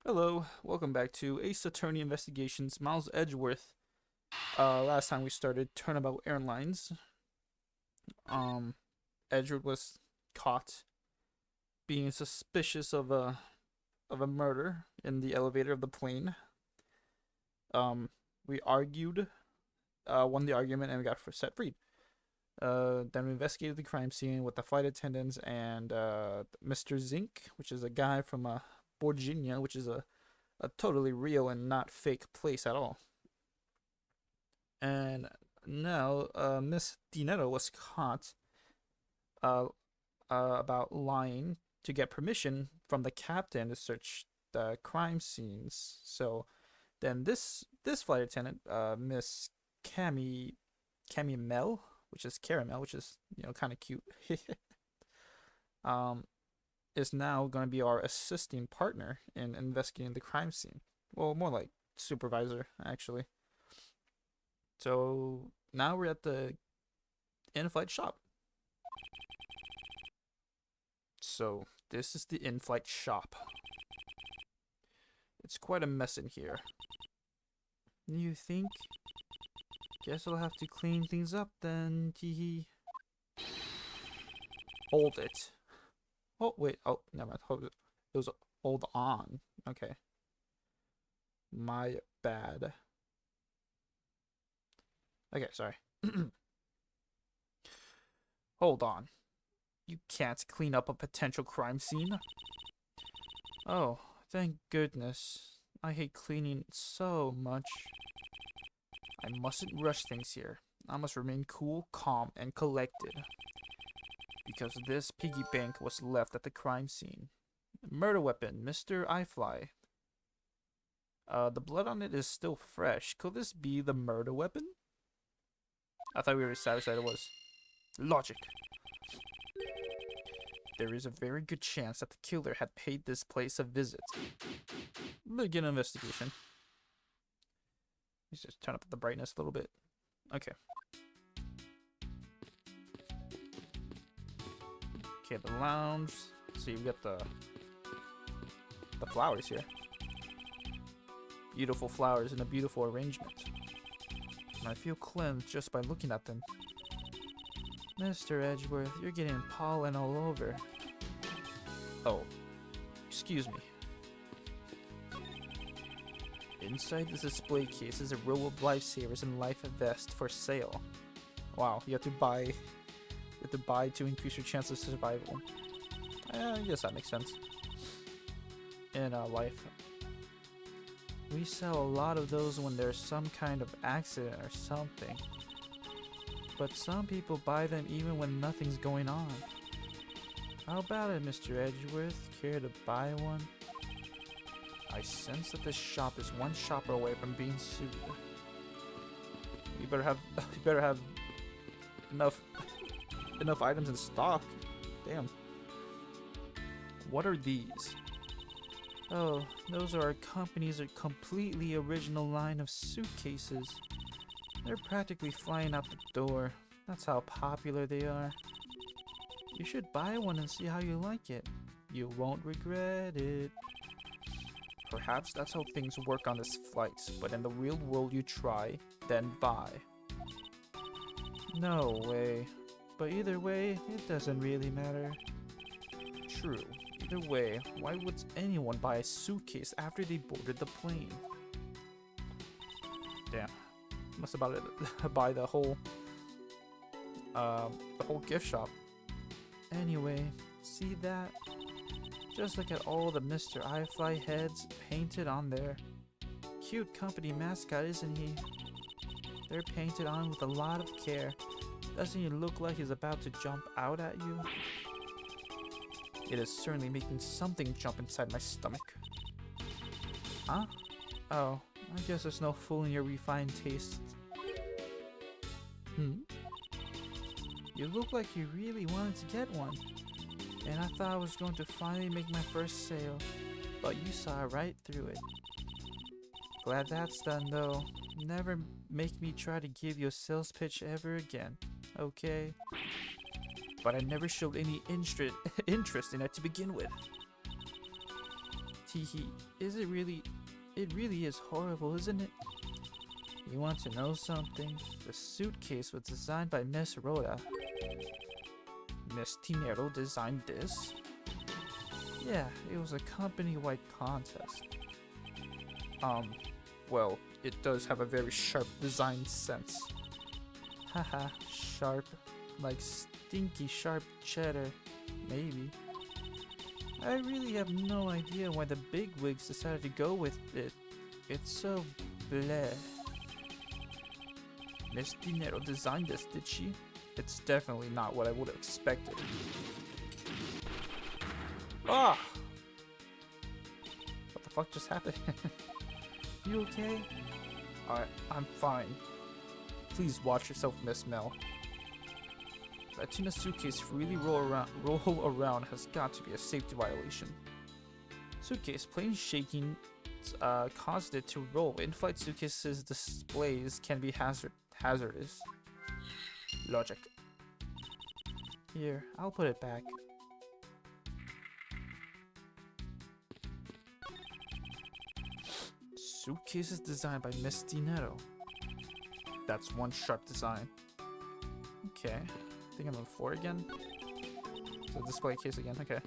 Hello, welcome back to Ace Attorney Investigations. Miles Edgeworth. Last time we started Turnabout Airlines. Um, Edgeworth was caught being suspicious of a murder in the elevator of the plane. Um, we argued, won the argument, and we got set free. Then we investigated the crime scene with the flight attendants and Mr. Zink, which is a guy from Virginia, which is a totally real and not fake place at all. And now Miss Dinetto was caught uh, about lying to get permission from the captain to search the crime scenes. So then this flight attendant, Miss Cammy Mel, which is Caramel, which is kind of cute, um, is now going to be our assisting partner in investigating the crime scene. Well, more like supervisor actually. So now we're at the in-flight shop. So this is the in-flight shop. It's quite a mess in here. You think? Guess I'll have to clean things up then, teehee. Hold it. Oh, wait. Oh, never mind. Hold it. It was hold on. Okay. My bad. Okay, sorry. Hold on. You can't clean up a potential crime scene? Oh, thank goodness. I hate cleaning so much. I mustn't rush things here. I must remain cool, calm, and collected. Because this piggy bank was left at the crime scene. Murder weapon, Mr. iFly. The blood on it is still fresh. Could this be the murder weapon? I thought we were satisfied it was. Logic. There is a very good chance that the killer had paid this place a visit. Begin investigation. Let's just turn up the brightness a little bit. Okay. Okay, the lounge. So you've got the flowers here. Beautiful flowers in a beautiful arrangement. And I feel cleansed just by looking at them. Mr. Edgeworth, you're getting pollen all over. Oh, excuse me. Inside this display case is a row of lifesavers and life vest for sale. Wow, you have to buy to increase your chance of survival. I guess that makes sense. In life, we sell a lot of those when there's some kind of accident or something. But some people buy them even when nothing's going on. How about it, Mr. Edgeworth? Care to buy one? I sense that this shop is one shopper away from being sued. You better have enough items in stock. Damn. What are these? Oh, those are our company's completely original line of suitcases. They're practically flying out the door. That's how popular they are. You should buy one and see how you like it. You won't regret it. Perhaps that's how things work on this flight, but in the real world you try, then buy. No way. But either way, it doesn't really matter. True. Either way, why would anyone buy a suitcase after they boarded the plane? Damn. Must about it buy the whole gift shop. Anyway, see that? Just look at all the Mr. iFly heads painted on there. Cute company mascot, isn't he? They're painted on with a lot of care. Doesn't he look like he's about to jump out at you? It is certainly making something jump inside my stomach. Huh? Oh, I guess there's no fooling your refined taste. You look like you really wanted to get one. And I thought I was going to finally make my first sale, but you saw right through it. Glad that's done though. Never make me try to give you a sales pitch ever again, okay? But I never showed any interest in it to begin with. Teehee, it really is horrible, isn't it? You want to know something? The suitcase was designed by Miss Rhoda. Miss Tinero designed this? Yeah, it was a company-wide contest. Well, it does have a very sharp design sense. Haha, sharp. Like stinky sharp cheddar. Maybe. I really have no idea why the bigwigs decided to go with it. It's so bleh. Miss Dinero designed this, did she? It's definitely not what I would have expected. Ah! What the fuck just happened? You okay? I'm fine. Please watch yourself, Miss Mel. Letting a suitcase freely roll around has got to be a safety violation. Suitcase plain shaking caused it to roll. In-flight suitcases displays can be hazardous. Logic. Here, I'll put it back. Suitcases designed by Miss Dinero. That's one sharp design. Okay. I think I'm on 4 again. So display case again, okay.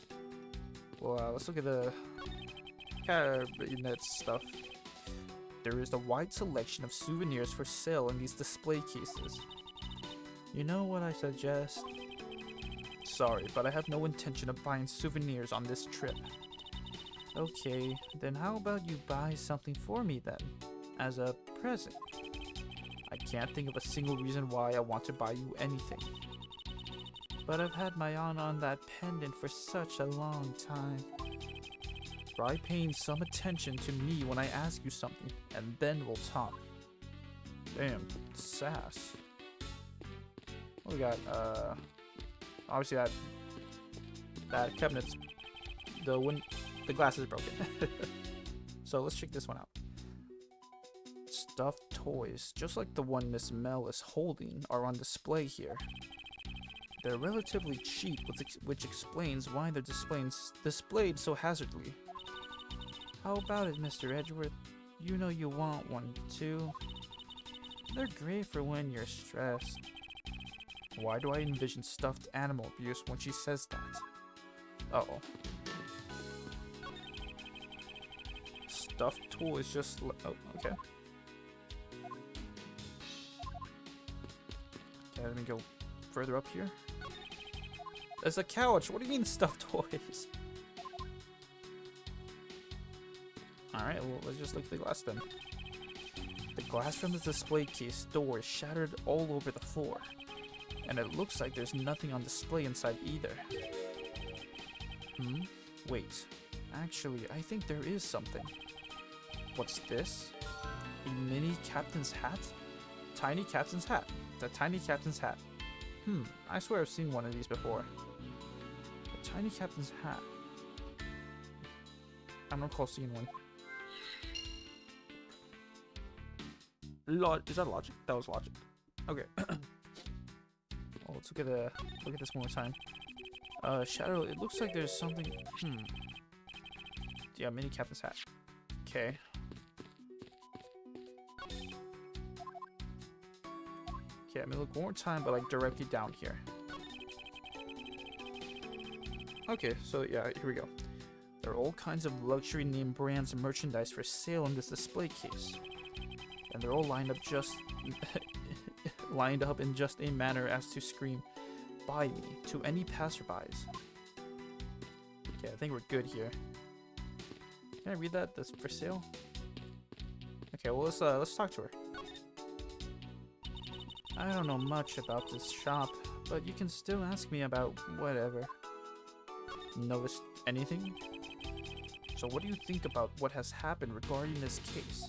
Well, let's look at the cabinet stuff. There is a wide selection of souvenirs for sale in these display cases. You know what I suggest? Sorry, but I have no intention of buying souvenirs on this trip. Okay, then how about you buy something for me then? As a present. I can't think of a single reason why I want to buy you anything. But I've had my eye on that pendant for such a long time. Try paying some attention to me when I ask you something, and then we'll talk. Damn, sass. What we got? Obviously that cabinet's the glass is broken. So let's check this one out. Stuffed toys, just like the one Miss Mel is holding, are on display here. They're relatively cheap, which explains why they're displayed so hazardly. How about it, Mr. Edgeworth? You know you want one, too. They're great for when you're stressed. Why do I envision stuffed animal abuse when she says that? Uh-oh. Stuffed toys just oh, okay. Okay, let me go further up here. There's a couch. What do you mean stuffed toys? Alright, well, let's just look at the glass then. The glass from the display case door is shattered all over the floor. And it looks like there's nothing on display inside either. Wait. Actually, I think there is something. What's this? A mini captain's hat? Tiny captain's hat. It's a tiny captain's hat. I swear I've seen one of these before. A tiny captain's hat. I don't recall seeing one. Is that logic? That was logic. Okay. Well, let's look at this one more time. Shadow, it looks like there's something. Yeah, mini captain's hat. Okay. Okay, I'm gonna look one more time, but like directly down here. Okay, so yeah, here we go. There are all kinds of luxury name brands and merchandise for sale in this display case. And they're all lined up in just a manner as to scream, "Buy me," to any passerbys. Okay, I think we're good here. Can I read that? That's for sale? Okay, well let's talk to her. I don't know much about this shop, but you can still ask me about whatever. Noticed anything? So what do you think about what has happened regarding this case?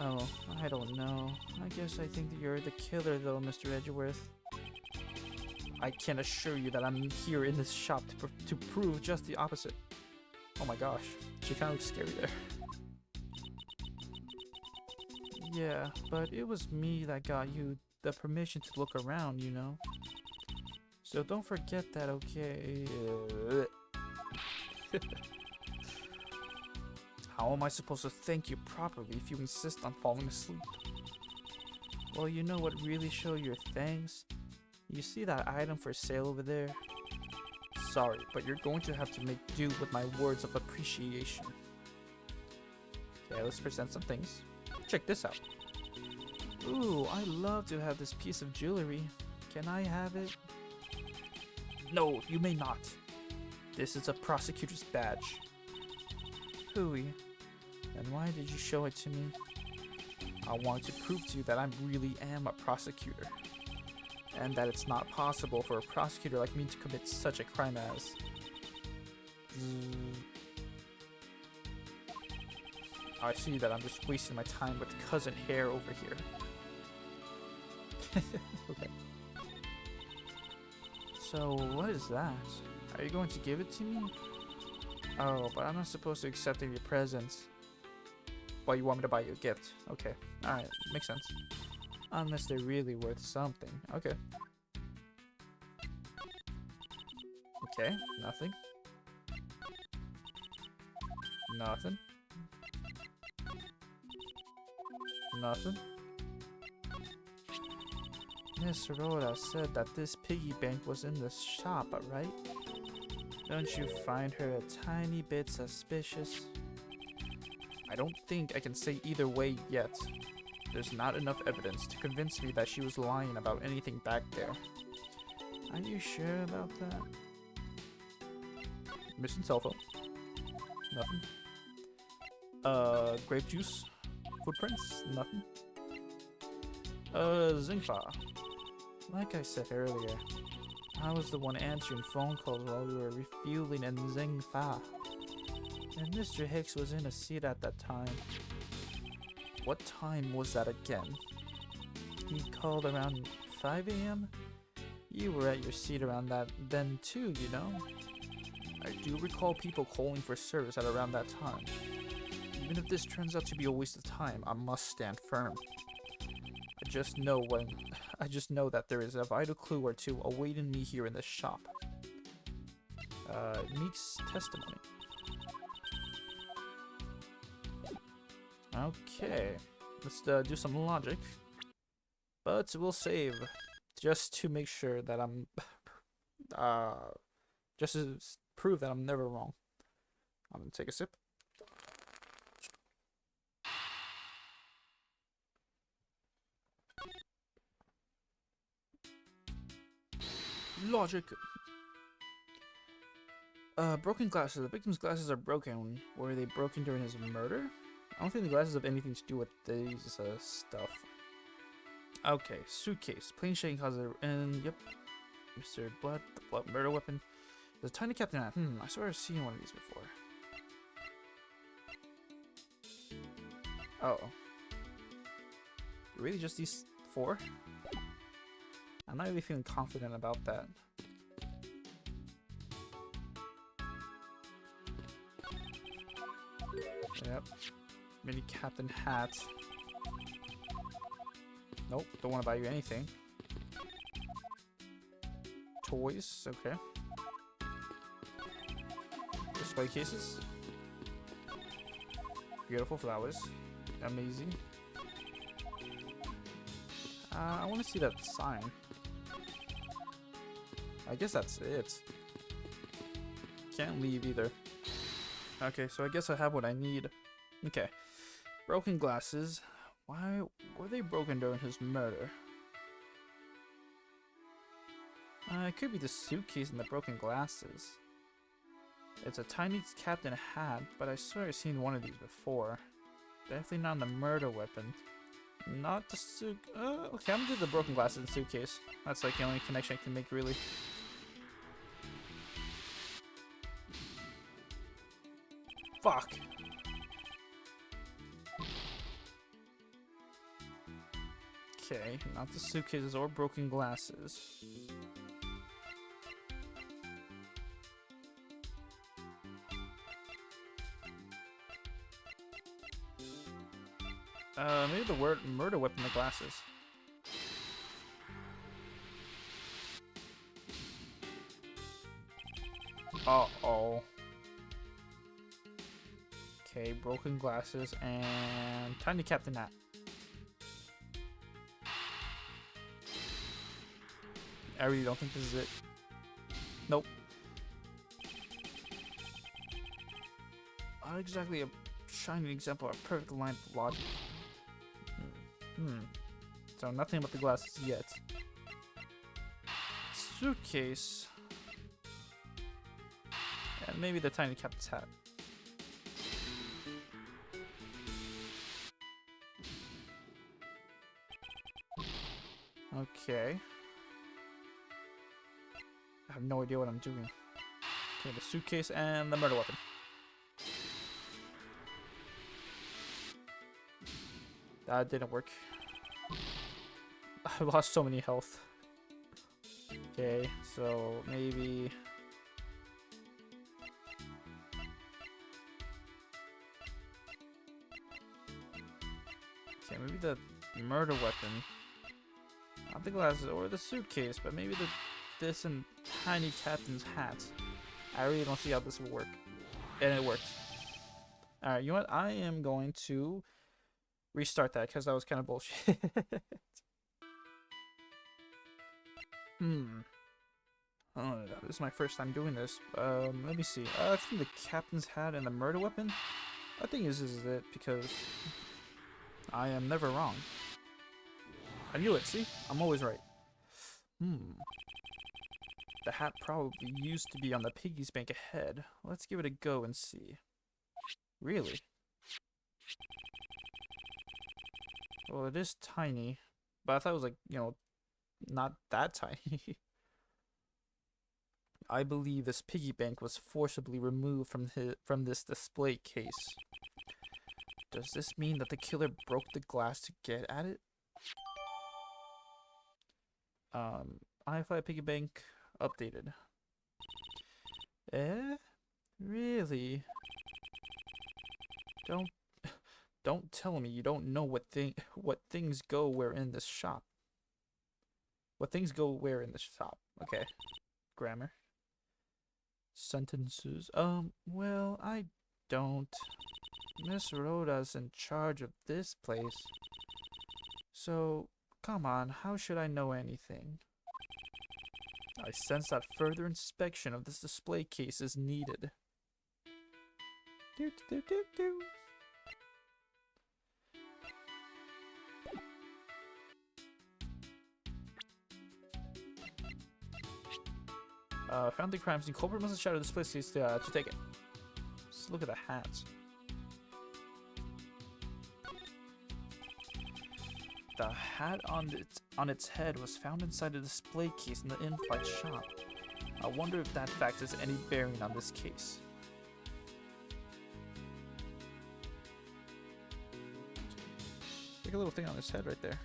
Oh, I don't know. I guess I think that you're the killer though, Mr. Edgeworth. I can assure you that I'm here in this shop to prove just the opposite. Oh my gosh, she kind of looks scary there. Yeah, but it was me that got you the permission to look around, you know? So don't forget that, okay? How am I supposed to thank you properly if you insist on falling asleep? Well, you know what really show your thanks? You see that item for sale over there? Sorry, but you're going to have to make do with my words of appreciation. Okay, let's present some things. Check this out. Ooh, I love to have this piece of jewelry. Can I have it? No, you may not. This is a prosecutor's badge. Hooey. And why did you show it to me? I want to prove to you that I really am a prosecutor. And that it's not possible for a prosecutor like me to commit such a crime as... I see that I'm just wasting my time with Cousin Hare over here. Okay. So, what is that? Are you going to give it to me? Oh, but I'm not supposed to accept your presents. Well, you want me to buy you a gift. Okay. Alright, makes sense. Unless they're really worth something. Okay. Okay, nothing. Nothing. Nothing. Miss Rhoda said that this piggy bank was in the shop, right? Don't you find her a tiny bit suspicious? I don't think I can say either way yet. There's not enough evidence to convince me that she was lying about anything back there. Are you sure about that? Missing cell phone. Nothing. Grape juice. Footprints. Nothing. Zingfa. Like I said earlier, I was the one answering phone calls while we were refueling in Zingfa. And Mr. Hicks was in a seat at that time. What time was that again? He called around 5 a.m.? You were at your seat around that then too, you know? I do recall people calling for service at around that time. Even if this turns out to be a waste of time, I must stand firm. I just know that there is a vital clue or two awaiting me here in this shop. Meek's testimony. Okay, let's do some logic, but we'll save just to make sure that I'm, just to prove that I'm never wrong. I'm gonna take a sip. Logic. Broken glasses. The victim's glasses are broken. Were they broken during his murder? I don't think the glasses have anything to do with these stuff. Okay, suitcase. Plain shading closet. And yep. Mr. Blood, the blood murder weapon. There's a tiny captain hat. I swear I've seen one of these before. Oh. Really just these 4? I'm not really feeling confident about that. Yep. Mini captain hat. Nope, don't want to buy you anything. Toys, okay. Display cases. Beautiful flowers. Amazing. I want to see that sign. I guess that's it. Can't leave either. Okay, so I guess I have what I need. Okay. Broken glasses. Why were they broken during his murder? It could be the suitcase and the broken glasses. It's a tiny captain hat, but I swear I've seen one of these before. Definitely not the murder weapon. Not the suit. Okay, I'm gonna do the broken glasses and suitcase. That's like the only connection I can make, really. Fuck. Okay, not the suitcases or broken glasses. Maybe the word murder weapon, the glasses. Uh-oh. Okay, broken glasses and tiny captain hat. I really don't think this is it. Nope. Not exactly a shining example of a perfect line of logic. So nothing about the glasses yet. Suitcase. And maybe the tiny captain's hat. Okay. I have no idea what I'm doing. Okay, the suitcase and the murder weapon. That didn't work. I lost so many health. Okay, so maybe... Okay, maybe the murder weapon. Not the glasses or the suitcase, but maybe this and tiny captain's hat. I really don't see how this will work. And it worked. Alright, you know what? I am going to restart that because that was kind of bullshit. Oh, this is my first time doing this. Let me see. I think the captain's hat and the murder weapon. I think this is it because I am never wrong. I knew it. See, I'm always right. The hat probably used to be on the piggy's bank ahead. Let's give it a go and see. Really? Well, it is tiny, but I thought it was like, you know, not that tiny. I believe this piggy bank was forcibly removed from this display case. Does this mean that the killer broke the glass to get at it? iFly piggy bank updated. Eh? Really? Don't tell me you don't know what things go where in this shop. What things go where in this shop? Okay. Grammar. Sentences. Well, I don't. Miss Rhoda's in charge of this place. So, come on, how should I know anything? I sense that further inspection of this display case is needed. Found the crime scene. Culprit must have shattered this place to take it. Just look at the hats. The hat on its head was found inside a display case in the in-flight shop. I wonder if that fact has any bearing on this case. Like a little thing on his head right there.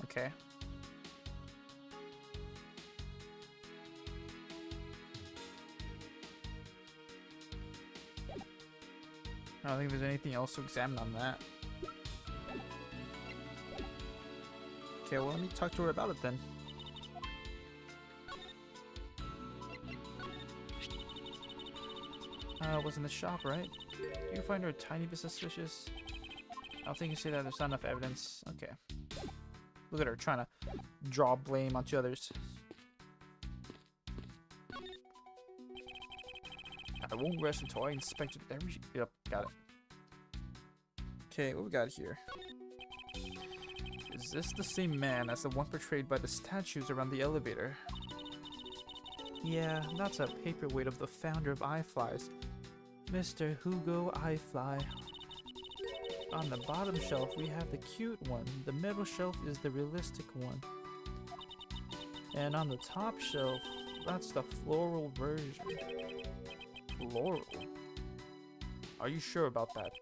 Okay. I don't think there's anything else to examine on that. Okay, well, let me talk to her about it then. It was in the shop, right? Do you find her a tiny bit suspicious? I don't think you say that there's not enough evidence. Okay. Look at her trying to draw blame onto others. I won't rest until I inspect every... Yep, got it. Okay, what we got here? Is this the same man as the one portrayed by the statues around the elevator? Yeah, that's a paperweight of the founder of iFlies, Mr. Hugo iFly. On the bottom shelf, we have the cute one. The middle shelf is the realistic one. And on the top shelf, that's the floral version. Floral? Are you sure about that?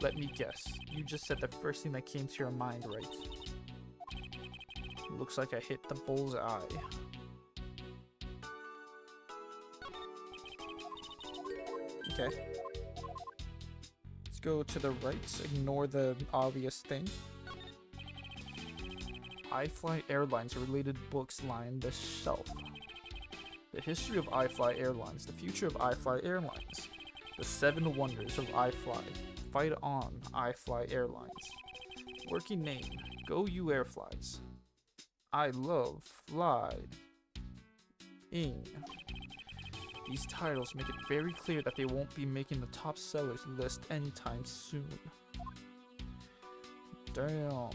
Let me guess. You just said the first thing that came to your mind, right? Looks like I hit the bullseye. Okay. Let's go to the right. Ignore the obvious thing. iFly Airlines related books line the shelf. The history of iFly Airlines, the future of iFly Airlines, the 7 wonders of iFly. Fight on, iFly Airlines. Working name, Go You Airflies. I love flying. These titles make it very clear that they won't be making the top sellers list anytime soon. Damn.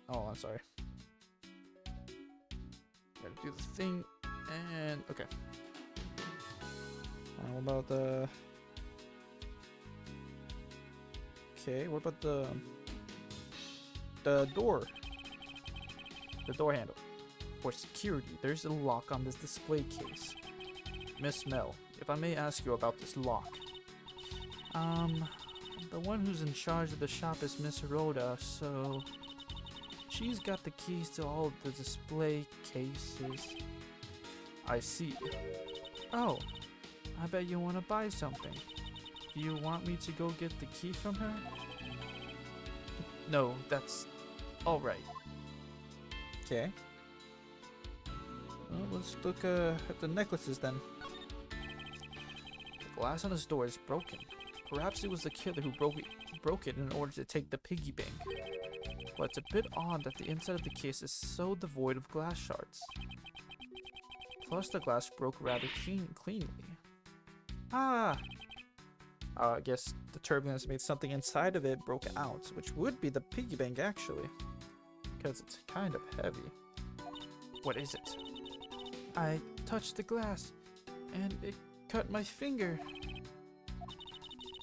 Oh, I'm sorry. Gotta do the thing, and okay. What about the... Okay, what about the door? The door handle. For security, there's a lock on this display case. Miss Mel, if I may ask you about this lock. The one who's in charge of the shop is Miss Rhoda, so... She's got the keys to all the display cases. I see. Oh, I bet you want to buy something. Do you want me to go get the key from her? No, that's alright. Okay. Well, let's look at the necklaces then. The glass on his door is broken. Perhaps it was the killer who broke it in order to take the piggy bank. But it's a bit odd that the inside of the case is so devoid of glass shards. Plus the glass broke rather cleanly. I guess the turbulence made something inside of it broke out, which would be the piggy bank actually. Because it's kind of heavy. What is it? I touched the glass, and it cut my finger.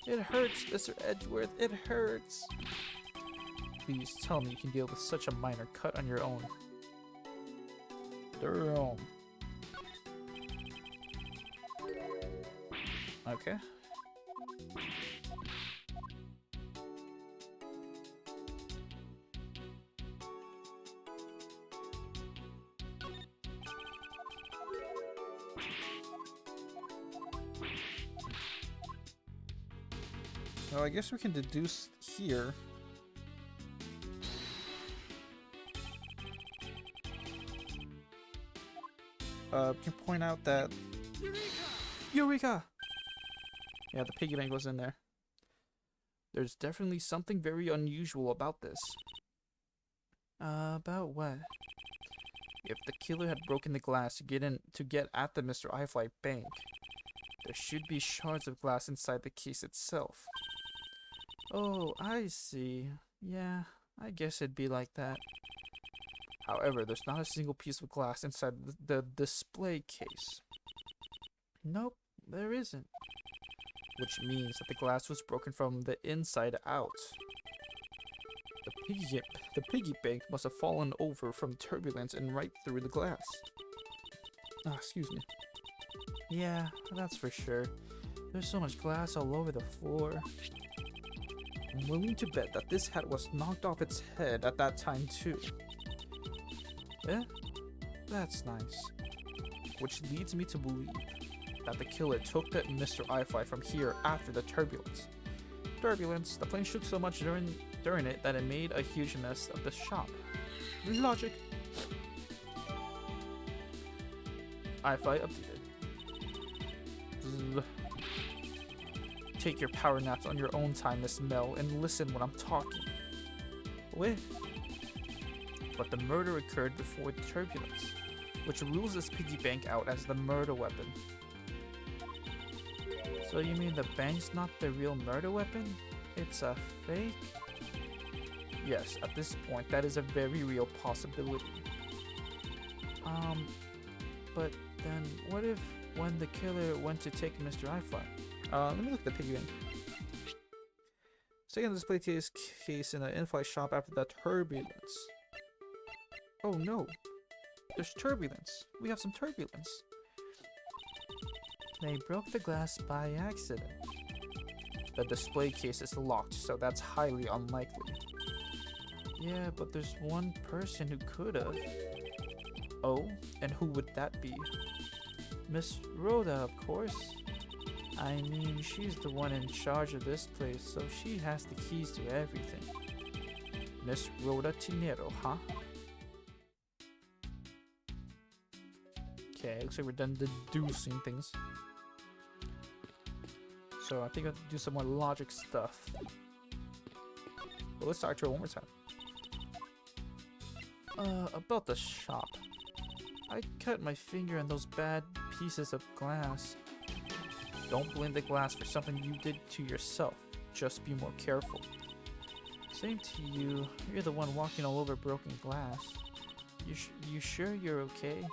It hurts, Mr. Edgeworth, it hurts. Please tell me you can deal with such a minor cut on your own. Damn. Okay. Well, I guess we can deduce here. Can point out that Eureka! Yeah, the piggy bank was in there. There's definitely something very unusual about this. About what? If the killer had broken the glass to get at the Mr. iFly bank, there should be shards of glass inside the case itself. Oh, I see. Yeah, I guess it'd be like that. However, there's not a single piece of glass inside the display case. Nope, there isn't. Which means that the glass was broken from the inside out. The piggy bank must have fallen over from turbulence and right through the glass. Ah, excuse me. Yeah, that's for sure. There's so much glass all over the floor. I'm willing to bet that this hat was knocked off its head at that time too. Eh? That's nice. Which leads me to believe that the killer took that Mr. iFly from here after the turbulence. The plane shook so much during it that it made a huge mess of the shop. Logic. iFly updated. Zzz. Take your power naps on your own time, Miss Mel, and listen when I'm talking. Wait. But the murder occurred before the turbulence, which rules this piggy bank out as the murder weapon. So you mean the bank's not the real murder weapon? It's a fake? Yes, at this point, that is a very real possibility. But then what if when the killer went to take Mr. iFly? Let me look at the piggy bank. Second display case in an in-flight shop after the turbulence. Oh no, there's turbulence. We have some turbulence. They broke the glass by accident. The display case is locked, so that's highly unlikely. Yeah, but there's one person who could have. Oh, and who would that be? Miss Rhoda, of course. I mean, she's the one in charge of this place, so she has the keys to everything. Miss Rhoda Tinero, huh? Okay, looks like we're done deducing things. So I think I have to do some more logic stuff. But let's start her one more time. About the shop. I cut my finger on those bad pieces of glass. Don't blame the glass for something you did to yourself. Just be more careful. Same to you. You're the one walking all over broken glass. You sure you're okay?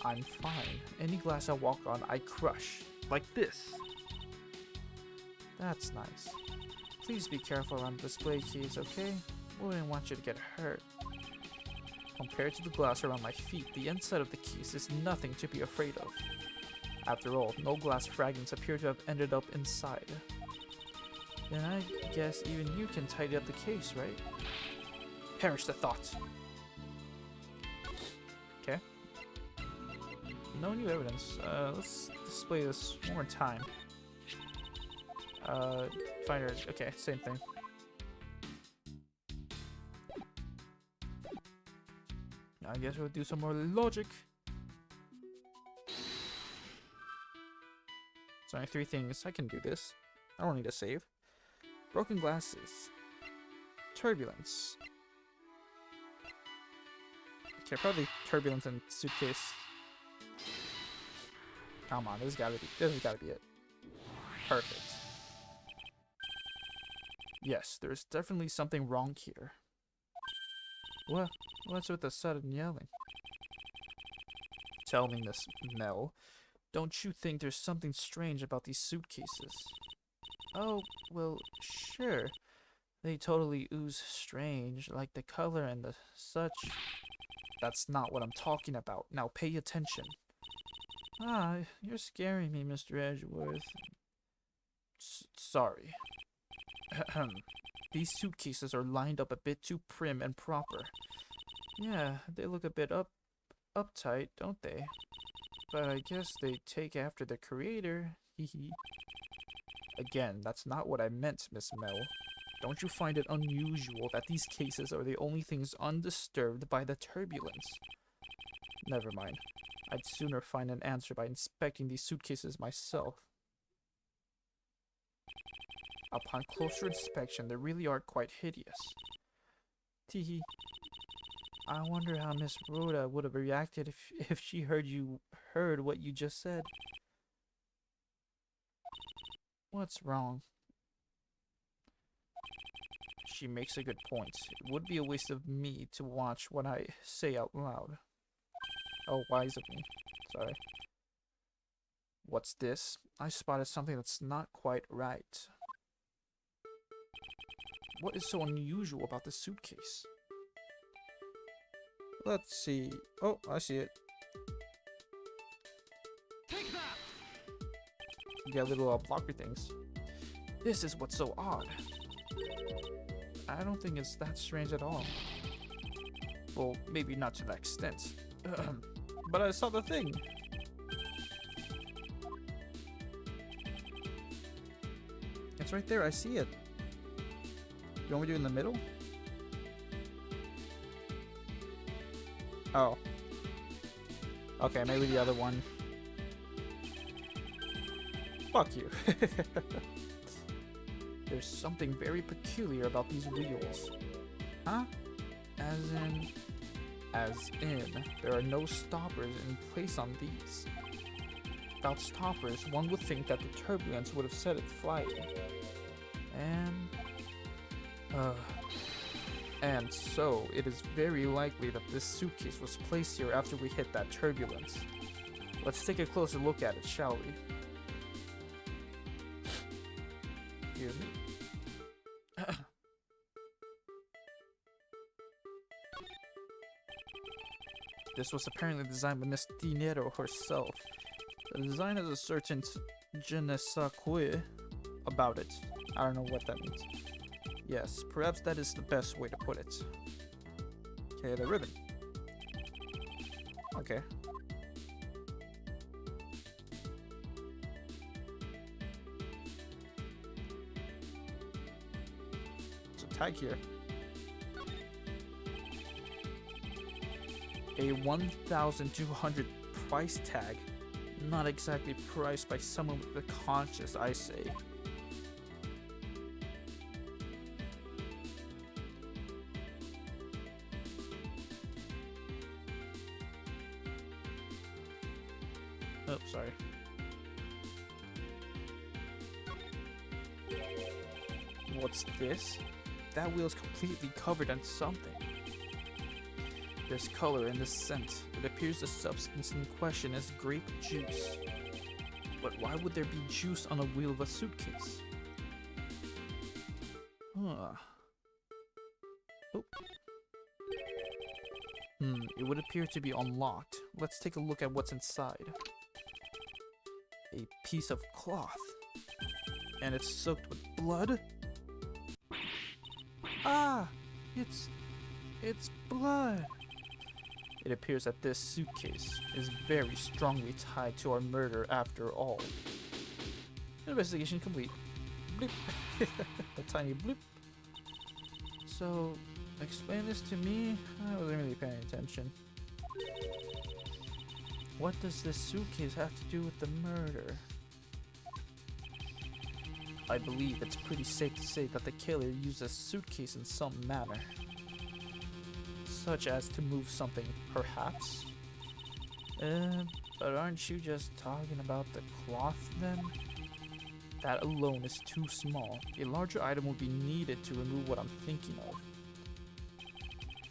I'm fine. Any glass I walk on, I crush. Like this. That's nice. Please be careful on display keys, okay? Wouldn't want you to get hurt. Compared to the glass around my feet, the inside of the keys is nothing to be afraid of. After all, no glass fragments appear to have ended up inside. Then I guess even you can tidy up the case, right? Perish the thought! Okay. No new evidence. Let's display this one more time. Finder. Okay, same thing. I guess we'll do some more logic. It's only 3 things. I can do this. I don't need a save. Broken glasses. Turbulence. Okay, probably turbulence and suitcase. Come on, this has gotta be it. Perfect. Yes, there's definitely something wrong here. What's with the sudden yelling? Tell me, Miss Mel, don't you think there's something strange about these suitcases? Oh, well, sure. They totally ooze strange, like the color and the such. That's not what I'm talking about. Now pay attention. Ah, you're scaring me, Mr. Edgeworth. Sorry. These suitcases are lined up a bit too prim and proper. Yeah, they look a bit uptight, don't they? But I guess they take after the creator. Hehe. Again, that's not what I meant, Miss Mel. Don't you find it unusual that these cases are the only things undisturbed by the turbulence? Never mind. I'd sooner find an answer by inspecting these suitcases myself. Upon closer inspection, they really are quite hideous. Teehee. I wonder how Miss Rhoda would have reacted if she heard what you just said. What's wrong? She makes a good point. It would be a waste of me to watch what I say out loud. Oh, wise of me. Sorry. What's this? I spotted something that's not quite right. What is so unusual about this suitcase? Let's see. Oh, I see it. Take that! You got little blocker things. This is what's so odd. I don't think it's that strange at all. Well, maybe not to that extent. But I saw the thing. It's right there, I see it. You want me to do it in the middle? Oh. Okay, maybe the other one. Fuck you. There's something very peculiar about these wheels. Huh? As in, there are no stoppers in place on these. Without stoppers, one would think that the turbulence would have set it flying. And so, it is very likely that this suitcase was placed here after we hit that turbulence. Let's take a closer look at it, shall we? Excuse me. This was apparently designed by Miss Dinero herself. The design has a certain je ne sais quoi about it. I don't know what that means. Yes, perhaps that is the best way to put it. Okay, the ribbon. Okay. tag here. A 1,200 price tag. Not exactly priced by someone with a conscience, I say. Oh, sorry. What's this? That wheel is completely covered in something. This color and this scent. It appears the substance in question is grape juice. But why would there be juice on a wheel of a suitcase? Huh. Oh. It would appear to be unlocked. Let's take a look at what's inside. A piece of cloth. And it's soaked with blood? Ah! It's blood! It appears that this suitcase is very strongly tied to our murder after all. Investigation complete. Bloop. A tiny bloop. So, explain this to me? I wasn't really paying attention. What does this suitcase have to do with the murder? I believe it's pretty safe to say that the killer used a suitcase in some manner. Such as to move something, perhaps? But aren't you just talking about the cloth then? That alone is too small. A larger item will be needed to remove what I'm thinking of.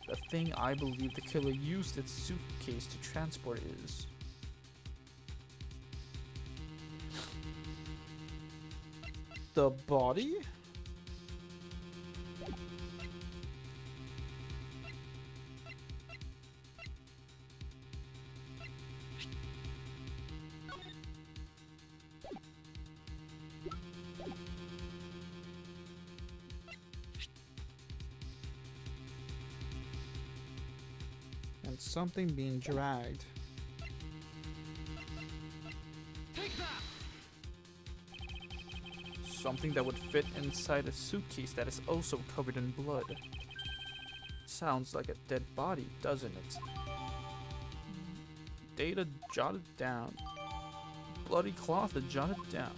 The thing I believe the killer used its suitcase to transport is... the body? And something being dragged. Something that would fit inside a suitcase that is also covered in blood. Sounds like a dead body, doesn't it? Data jotted down. Bloody cloth jotted down.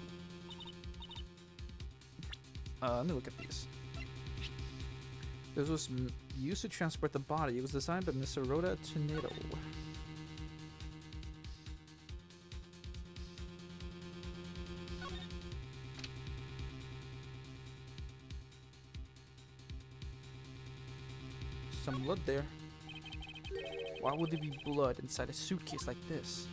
Let me look at these. This was used to transport the body. It was designed by Miss Rhoda Tornado. Some blood there. Why would there be blood inside a suitcase like this?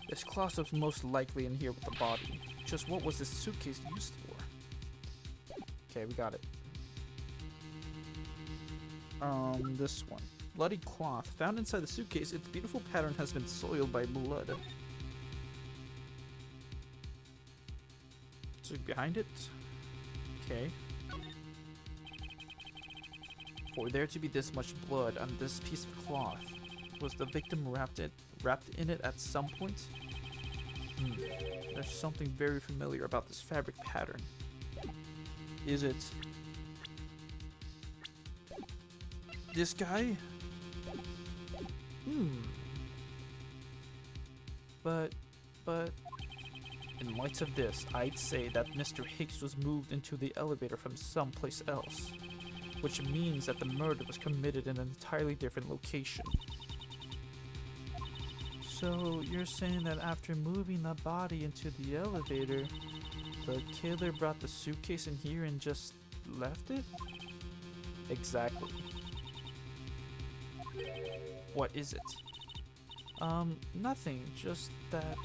This cloth was most likely in here with the body. Just what was this suitcase used for? Okay, we got it. This one. Bloody cloth. Found inside the suitcase, its beautiful pattern has been soiled by blood. So behind it? Okay. For there to be this much blood on this piece of cloth, was the victim wrapped in it at some point? There's something very familiar about this fabric pattern. Is it this guy? But in light of this, I'd say that Mr. Higgs was moved into the elevator from someplace else, which means that the murder was committed in an entirely different location. So you're saying that after moving the body into the elevator, the killer brought the suitcase in here and just left it? Exactly. What is it? Nothing, just that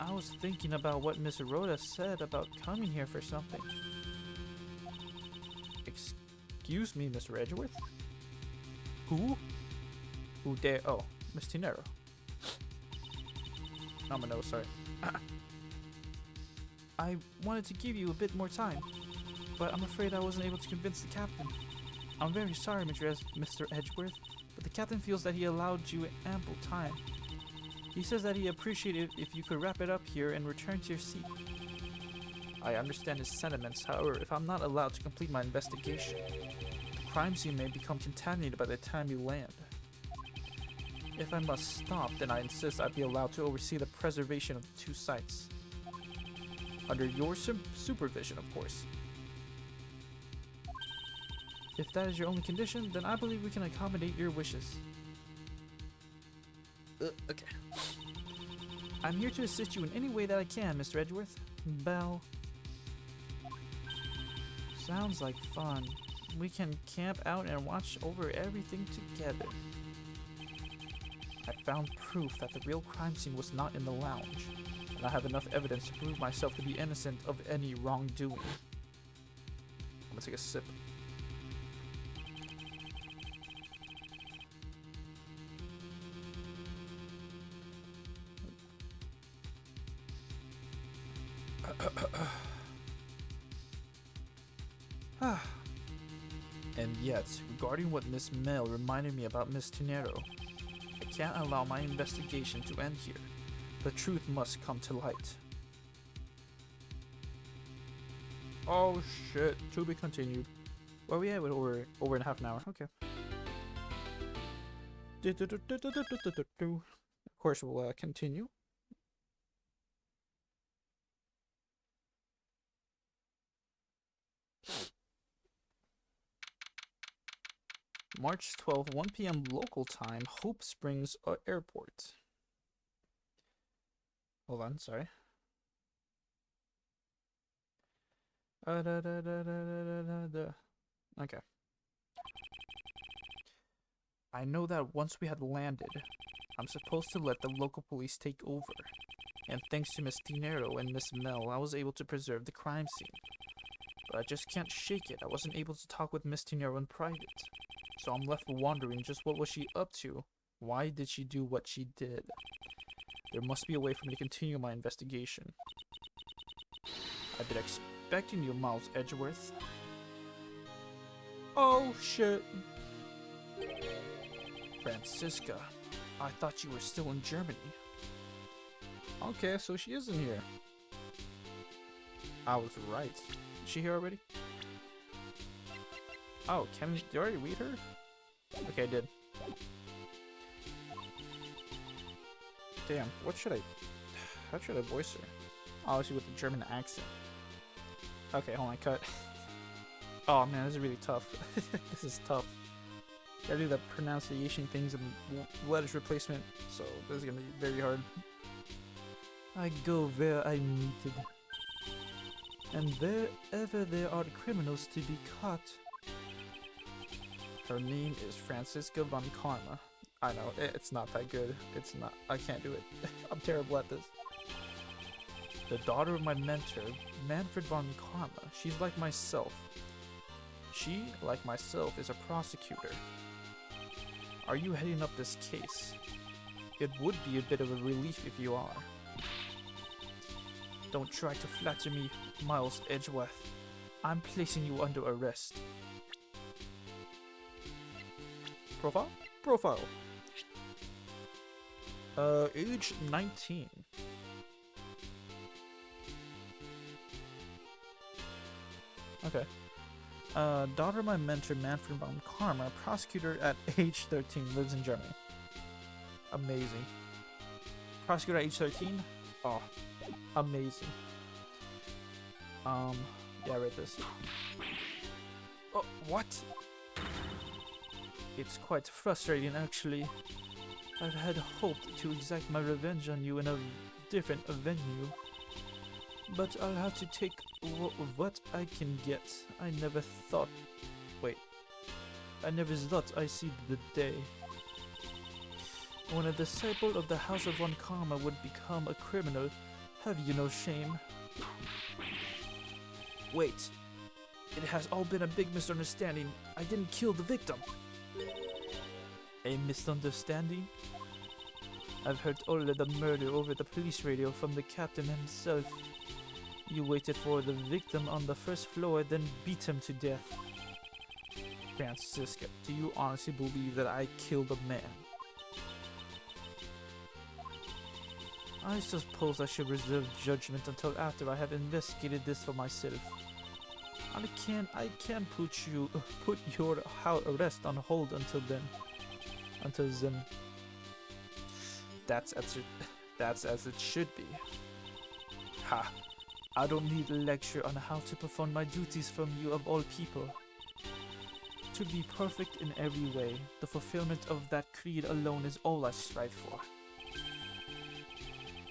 I was thinking about what Miss Rhoda said about coming here for something. Excuse me, Mr. Edgeworth? Who? Who dare? Oh, Miss Tinero. No, sorry. I wanted to give you a bit more time, but I'm afraid I wasn't able to convince the captain. I'm very sorry, Mr. Edgeworth, but the captain feels that he allowed you ample time. He says that he appreciated if you could wrap it up here and return to your seat. I understand his sentiments, however, if I'm not allowed to complete my investigation, the crime scene may become contaminated by the time you land. If I must stop, then I insist I be allowed to oversee the preservation of the two sites. Under your supervision, of course. If that is your only condition, then I believe we can accommodate your wishes. Okay. I'm here to assist you in any way that I can, Mr. Edgeworth. Bow. Sounds like fun. We can camp out and watch over everything together. I found proof that the real crime scene was not in the lounge, and I have enough evidence to prove myself to be innocent of any wrongdoing. I'm gonna take a sip. And yet, regarding what Miss Mel reminded me about Miss Tinero, I can't allow my investigation to end here. The truth must come to light. Oh shit, to be continued. Well, we have it over in half an hour. Okay. Of course, we'll continue. March 12th, 1 p.m. local time, Hope Springs Airport. Hold on, sorry. Okay. I know that once we had landed, I'm supposed to let the local police take over. And thanks to Miss Dinero and Miss Mel, I was able to preserve the crime scene. But I just can't shake it. I wasn't able to talk with Miss Dinero in private. So I'm left wondering just what was she up to? Why did she do what she did? There must be a way for me to continue my investigation. I've been expecting you, Miles Edgeworth. Oh shit. Francisca, I thought you were still in Germany. Okay, so she isn't here. I was right. Is she here already? Oh, did you already read her? Okay, I did. Damn, how should I voice her? Obviously with a German accent. Okay, hold on, cut. Oh man, this is really tough. This is tough. Gotta do the pronunciation things and letters replacement, so this is gonna be very hard. I go where I'm needed. And wherever there are criminals to be caught. Her name is Francisca von Karma. I know, it's not that good. It's not, I can't do it. I'm terrible at this. The daughter of my mentor, Manfred von Karma. She's like myself. She, like myself, is a prosecutor. Are you heading up this case? It would be a bit of a relief if you are. Don't try to flatter me, Miles Edgeworth. I'm placing you under arrest. Profile? Profile. Age 19. Okay. Daughter of my mentor, Manfred von Karma, prosecutor at age 13, lives in Germany. Amazing. Prosecutor at age 13? Oh, amazing. Yeah, I read this. Oh, what? It's quite frustrating, actually. I've had hoped to exact my revenge on you in a different venue. But I'll have to take what I can get. I never thought I'd see the day when a disciple of the House of Von Karma would become a criminal. Have you no shame? Wait. It has all been a big misunderstanding. I didn't kill the victim. A misunderstanding? I've heard all of the murder over the police radio from the captain himself. You waited for the victim on the first floor, then beat him to death. Francisca, do you honestly believe that I killed a man? I suppose I should reserve judgment until after I have investigated this for myself. I can't put your arrest on hold until then. Until then. That's as it should be. Ha! I don't need a lecture on how to perform my duties from you of all people. To be perfect in every way, the fulfillment of that creed alone is all I strive for.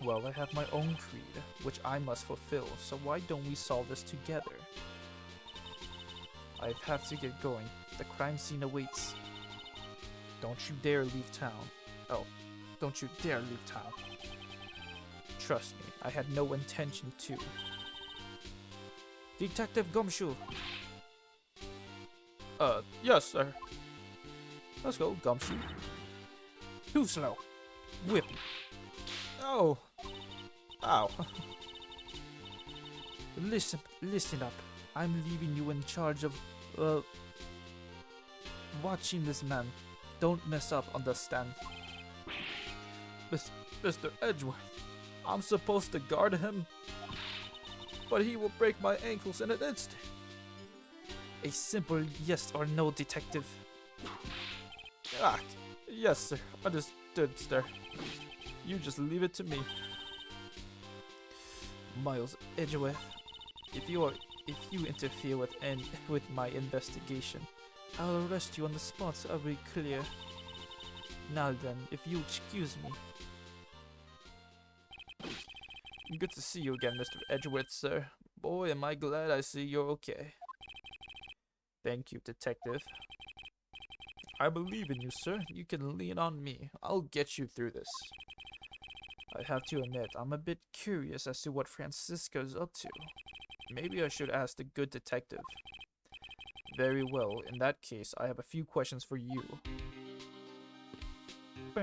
Well, I have my own creed, which I must fulfill, so why don't we solve this together? I have to get going. The crime scene awaits. Don't you dare leave town. Oh, don't you dare leave town. Trust me, I had no intention to. Detective Gumshoe! Yes, sir. Let's go, Gumshoe. Too slow. Whip. Oh. Ow. Listen up. I'm leaving you in charge of, watching this man. Don't mess up, understand? Mr. Edgeworth, I'm supposed to guard him, but he will break my ankles in an instant. A simple yes or no, detective. Ah, yes, sir. Understood, sir. You just leave it to me. Miles Edgeworth, if you interfere with my investigation, I'll arrest you on the spot, so I'll be clear. Now then, if you excuse me. Good to see you again, Mr. Edgeworth, sir. Boy, am I glad I see you're okay. Thank you, detective. I believe in you, sir. You can lean on me. I'll get you through this. I have to admit, I'm a bit curious as to what Francisco's up to. Maybe I should ask the good detective. Very well, in that case, I have a few questions for you. I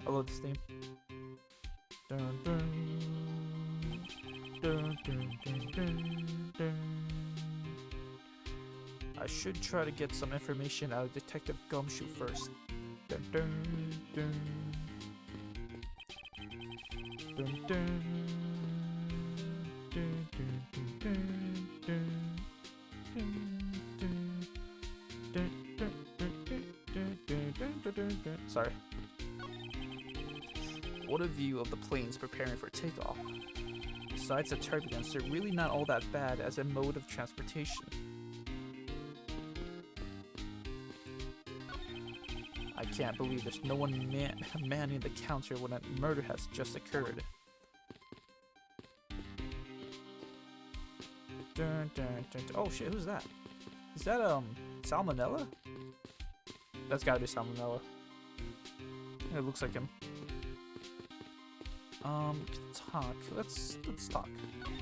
love this theme. I should try to get some information out of Detective Gumshoe first. Sorry. What a view of the planes preparing for takeoff. Besides the turbulence, they're really not all that bad as a mode of transportation. I can't believe there's no one manning the counter when a murder has just occurred. Oh shit, who's that? Is that, Salmonella? That's gotta be Salmonella. It looks like him. Talk. Let's talk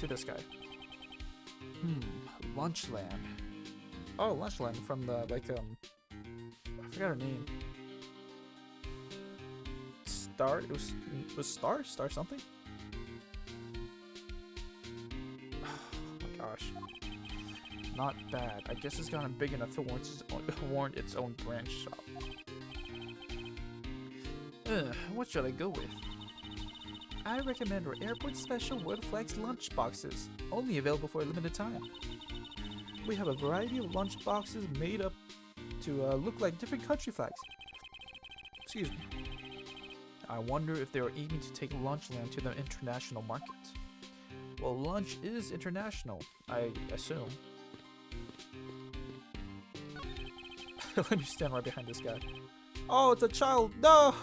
to this guy. Lunchland. Oh, Lunchland from the, I forgot her name. Star? It was Star? Star something? Oh my gosh. Not bad. I guess it's gotten big enough to warrant its own branch shop. What should I go with? I recommend our airport special World Flags lunch boxes, only available for a limited time. We have a variety of lunch boxes made up to look like different country flags. Excuse me. I wonder if they are aiming to take Lunchland to the international market. Well, lunch is international, I assume. Let me stand right behind this guy. Oh, it's a child! No!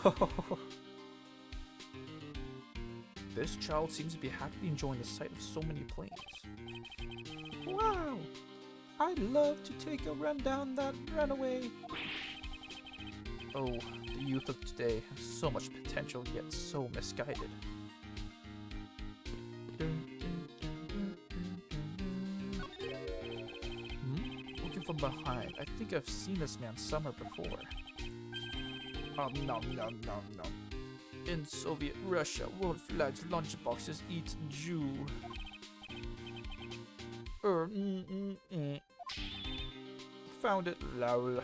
This child seems to be happily enjoying the sight of so many planes. Wow! I'd love to take a run down that runaway. Oh, the youth of today has so much potential, yet so misguided. Looking from behind, I think I've seen this man somewhere before. Nom. In Soviet Russia, World Flags lunchboxes eat Jew. Found it, lol.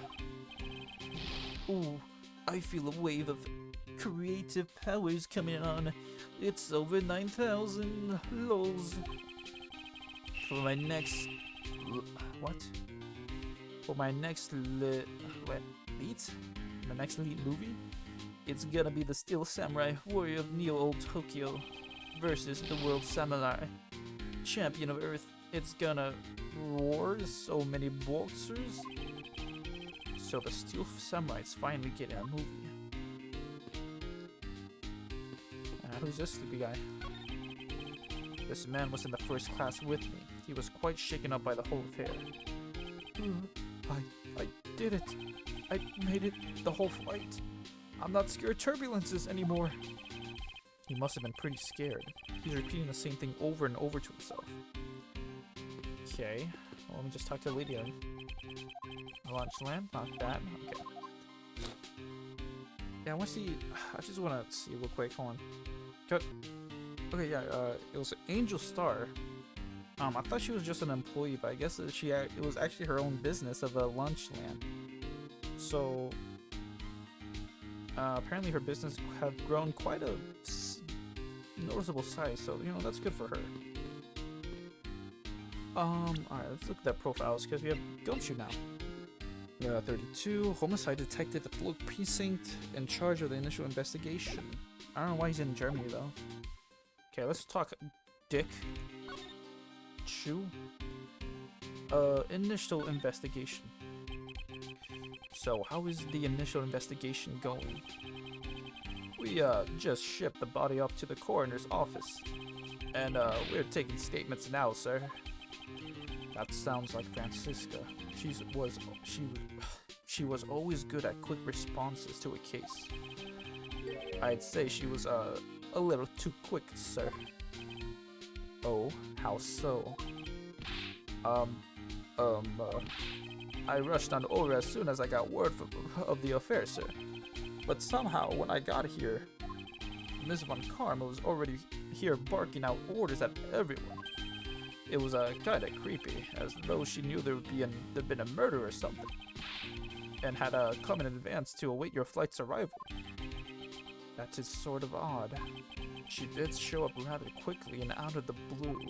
Ooh, I feel a wave of creative powers coming on. It's over 9,000 lols. For my next... what? For my next lead? My next lead movie? It's gonna be the Steel Samurai Warrior of Neo-Old Tokyo versus the World Samurai Champion of Earth. It's gonna roar so many boxers. So the Steel Samurai's finally getting a movie. Who's this sleepy guy? This man was in the first class with me. He was quite shaken up by the whole affair. I did it. I made it the whole flight. I'm not scared of turbulences anymore. He must have been pretty scared. He's repeating the same thing over and over to himself. Okay, well, let me just talk to the lady then. Lunchland, not that. Okay. Yeah, I just want to see real quick. Hold on. Okay, yeah, it was Angel Star. I thought she was just an employee, but I guess it was actually her own business of a Lunchland. So, apparently her business have grown quite a noticeable size, so, you know, that's good for her. Alright, let's look at their profiles, because we have Gumshoe now. 32, homicide detective at the local precinct, in charge of the initial investigation. I don't know why he's in Germany, though. Okay, let's talk Dick. Chu. Initial investigation. So, how is the initial investigation going? We, just shipped the body up to the coroner's office. And, we're taking statements now, sir. That sounds like Francisca. She was always good at quick responses to a case. I'd say she was, a little too quick, sir. Oh, how so? I rushed on over as soon as I got word of the affair, sir. But somehow, when I got here, Ms. Von Karma was already here barking out orders at everyone. It was kinda creepy, as though she knew there'd been a murder or something, and had come in advance to await your flight's arrival. That is sort of odd. She did show up rather quickly and out of the blue.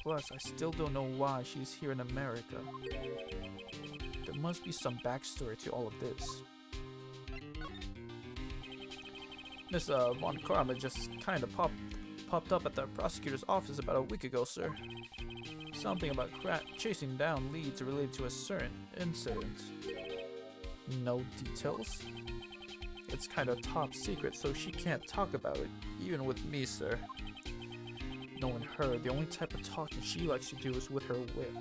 Plus, I still don't know why she's here in America. There must be some backstory to all of this. Miss Von Karma just kinda popped up at the prosecutor's office about a week ago, sir. Something about chasing down leads related to a certain incident. No details? It's kinda top secret, so she can't talk about it, even with me, sir. Knowing her, the only type of talking she likes to do is with her whip.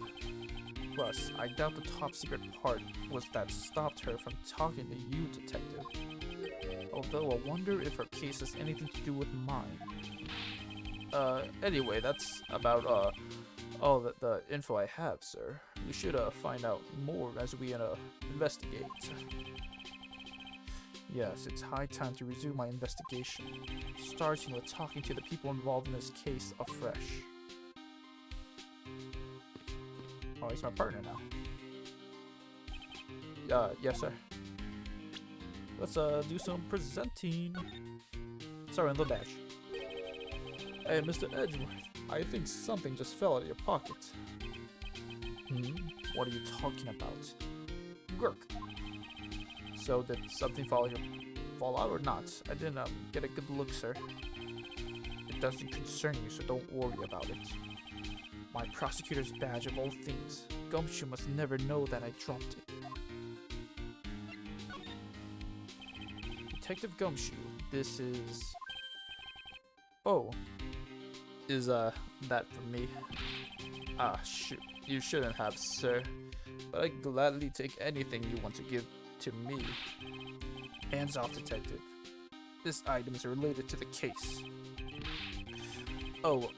Plus, I doubt the top secret part was that stopped her from talking to you, detective. Although I wonder if her case has anything to do with mine. Anyway, that's about, all the info I have, sir. We should, find out more as we, investigate. Yes, it's high time to resume my investigation, starting with talking to the people involved in this case afresh. Oh, he's my partner now. Yes, sir. Let's, do some presenting. Sorry, the badge. Hey, Mr. Edgeworth, I think something just fell out of your pocket. What are you talking about? Gurk. So, did something fall out or not? I didn't, get a good look, sir. It doesn't concern you, so don't worry about it. My prosecutor's badge of all things. Gumshoe must never know that I dropped it. Detective Gumshoe, this is... Oh. Is, that for me? Ah, shoot. You shouldn't have, sir. But I'd gladly take anything you want to give to me. Hands off, detective. This item is related to the case. Oh,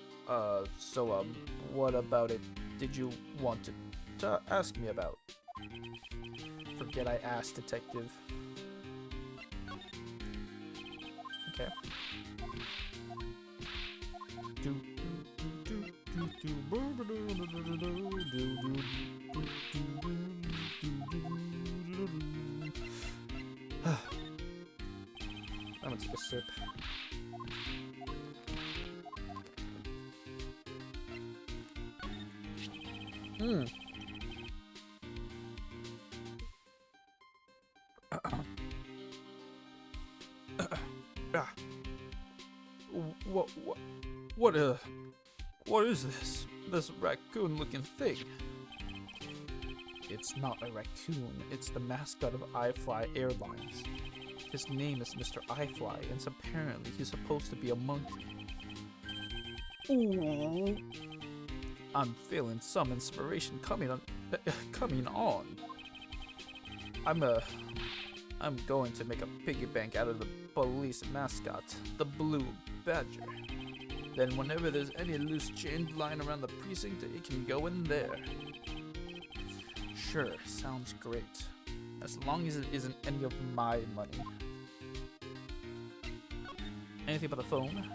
so, what about it did you want to ask me about? Forget I asked, detective. Okay. gonna take a sip. Mmm. Ah. What is this? This raccoon-looking thing? It's not a raccoon, it's the mascot of iFly Airlines. His name is Mr. iFly, and apparently he's supposed to be a monkey. Ooh. I'm feeling some inspiration coming on. I'm going to make a piggy bank out of the police mascot, the Blue Badger. Then whenever there's any loose change lying around the precinct, it can go in there. Sure, sounds great. As long as it isn't any of my money. Anything but the phone?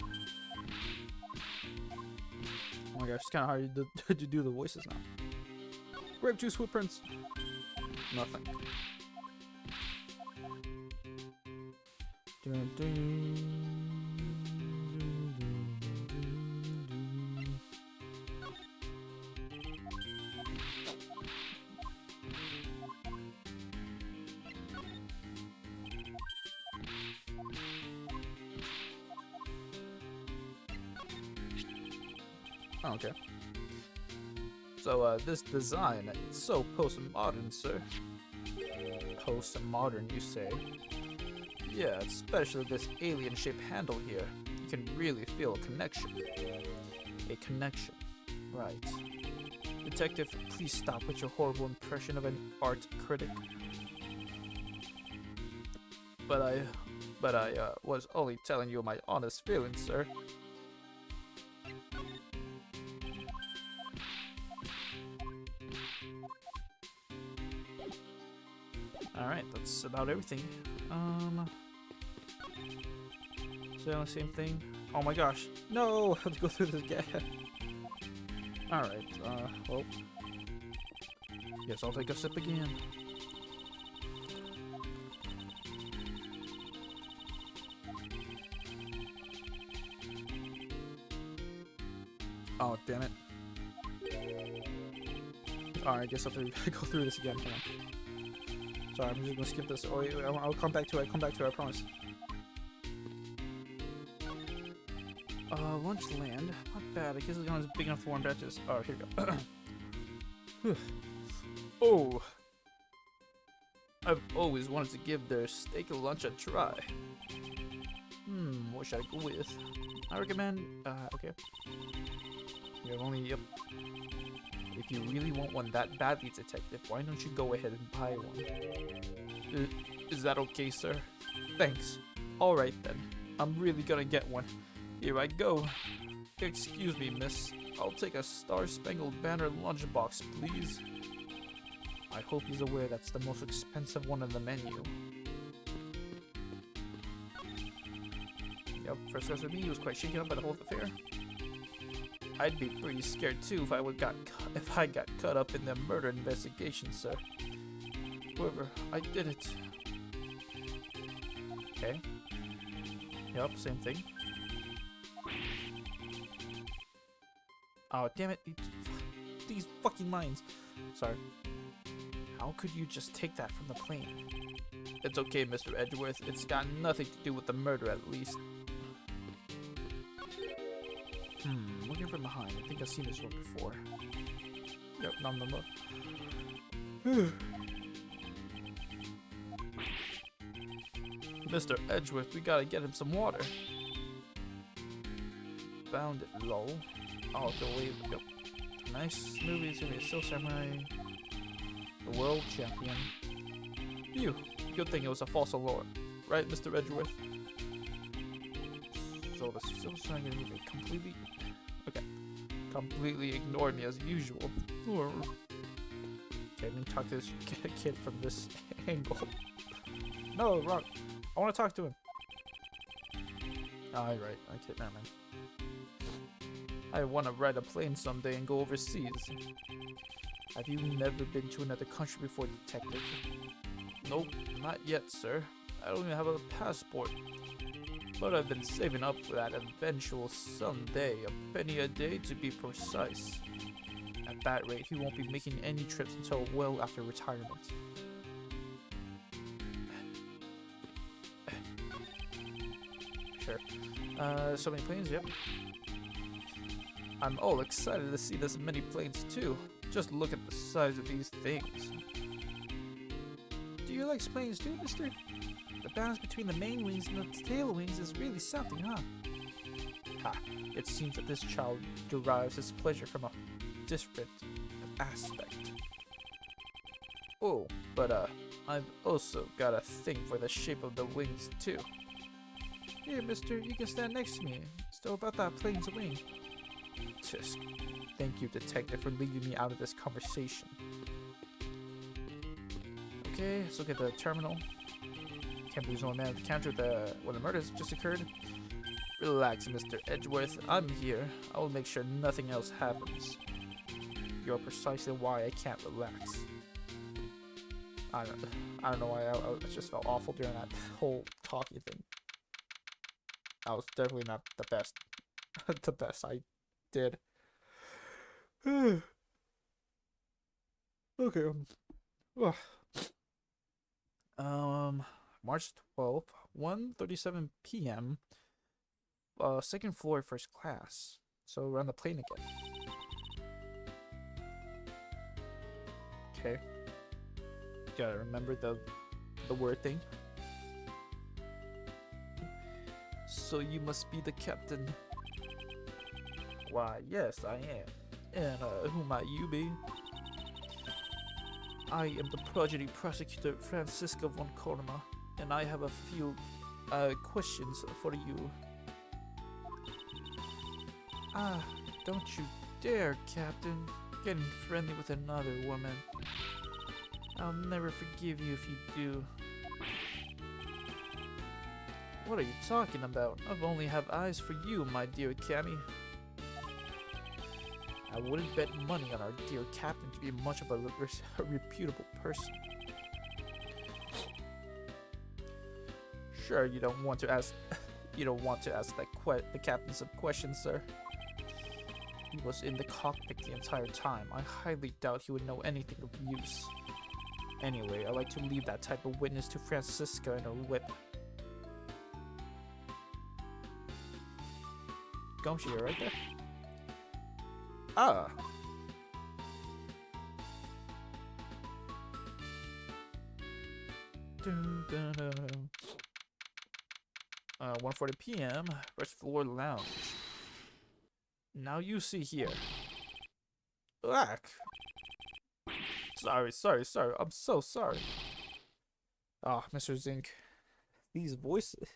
Oh my gosh, it's kind of hard to do the voices now. Grape juice footprints. Nothing. Dun, dun. Oh, okay. So, this design, it's so postmodern, sir. Postmodern, you say? Yeah, especially this alien-shaped handle here. You can really feel a connection. A connection. Right. Detective, please stop with your horrible impression of an art critic. But I was only telling you my honest feelings, sir. Alright, that's about everything. So, same thing. Oh my gosh. No! I have to go through this again. Alright, well. Guess I'll take a sip again. Oh, damn it. Alright, I guess I'll have to go through this again. Hang on. Sorry, I'm just gonna skip this. Oh, wait, I'll come back to it. I promise. Lunchland. Not bad. I guess it's not as big enough for warm batches. Oh, here we go. Oh. I've always wanted to give their steak lunch a try. What should I go with? I recommend, okay. You have only, yep. If you really want one that badly, detective, why don't you go ahead and buy one? Is that okay, sir? Thanks. Alright then. I'm really gonna get one. Here I go. Excuse me, miss. I'll take a Star-Spangled Banner lunchbox, please. I hope he's aware that's the most expensive one on the menu. Yep, first class with me, he was quite shaken up by the whole affair. I'd be pretty scared too if I got caught up in the murder investigation, sir. However, I did it. Okay. Yep, same thing. Oh, damn it. These fucking lines. Sorry. How could you just take that from the plane? It's okay, Mr. Edgeworth. It's got nothing to do with the murder, at least. Looking from behind. I think I've seen this one before. Yep, Mr. Edgeworth, we gotta get him some water. Found it, lol. Oh, so wait, yep. Nice movie, it's gonna be a Steel Samurai. The world champion. Phew. Good thing it was a false alarm. Right, Mr. Edgeworth? So the Steel Samurai movie completely... Okay. Completely ignored me as usual. Okay, let me talk to this kid from this angle. No, wrong. I want to talk to him. Alright, okay, never mind. I want to ride a plane someday and go overseas. Have you never been to another country before, detective? Nope, not yet, sir. I don't even have a passport. But I've been saving up for that eventual someday, a penny a day to be precise. At that rate, he won't be making any trips until well after retirement. Sure. So many planes, yep. I'm all excited to see this many planes too. Just look at the size of these things. Do you like planes too, mister? The balance between the main wings and the tail wings is really something, huh? Ha, it seems that this child derives his pleasure from a different aspect. Oh, but I've also got a thing for the shape of the wings too. Here, mister, you can stand next to me. Still about that plane's wing. Tisk. Thank you, detective, for leaving me out of this conversation. Okay, let's look at the terminal. Can't believe there's no man at the counter when the murders just occurred. Relax, Mr. Edgeworth. I'm here. I will make sure nothing else happens. You're precisely why I can't relax. I don't know why I just felt awful during that whole talking thing. That was definitely not the best. The best I did. Okay. March 12th, 1:37 p.m. Second floor, first class. So we're on the plane again. Okay. Gotta remember the word thing. So you must be the captain. Why, yes, I am. And who might you be? I am the prodigy prosecutor Francisco von Korma, and I have a few questions for you. Ah, don't you dare, Captain. Getting friendly with another woman. I'll never forgive you if you do. What are you talking about? I've only have eyes for you, my dear Cammy. I wouldn't bet money on our dear captain to be much of a reputable person. Sure, you don't want to ask. You don't want to ask the captain some questions, sir. He was in the cockpit the entire time. I highly doubt he would know anything of use. Anyway, I like to leave that type of witness to Francisca and her whip. Gumshy, right there. Ah. Dun, dun, dun. 1:40 p.m. First floor lounge. Now you see here. Black. Sorry. I'm so sorry. Ah, Mr. Zink. These voices.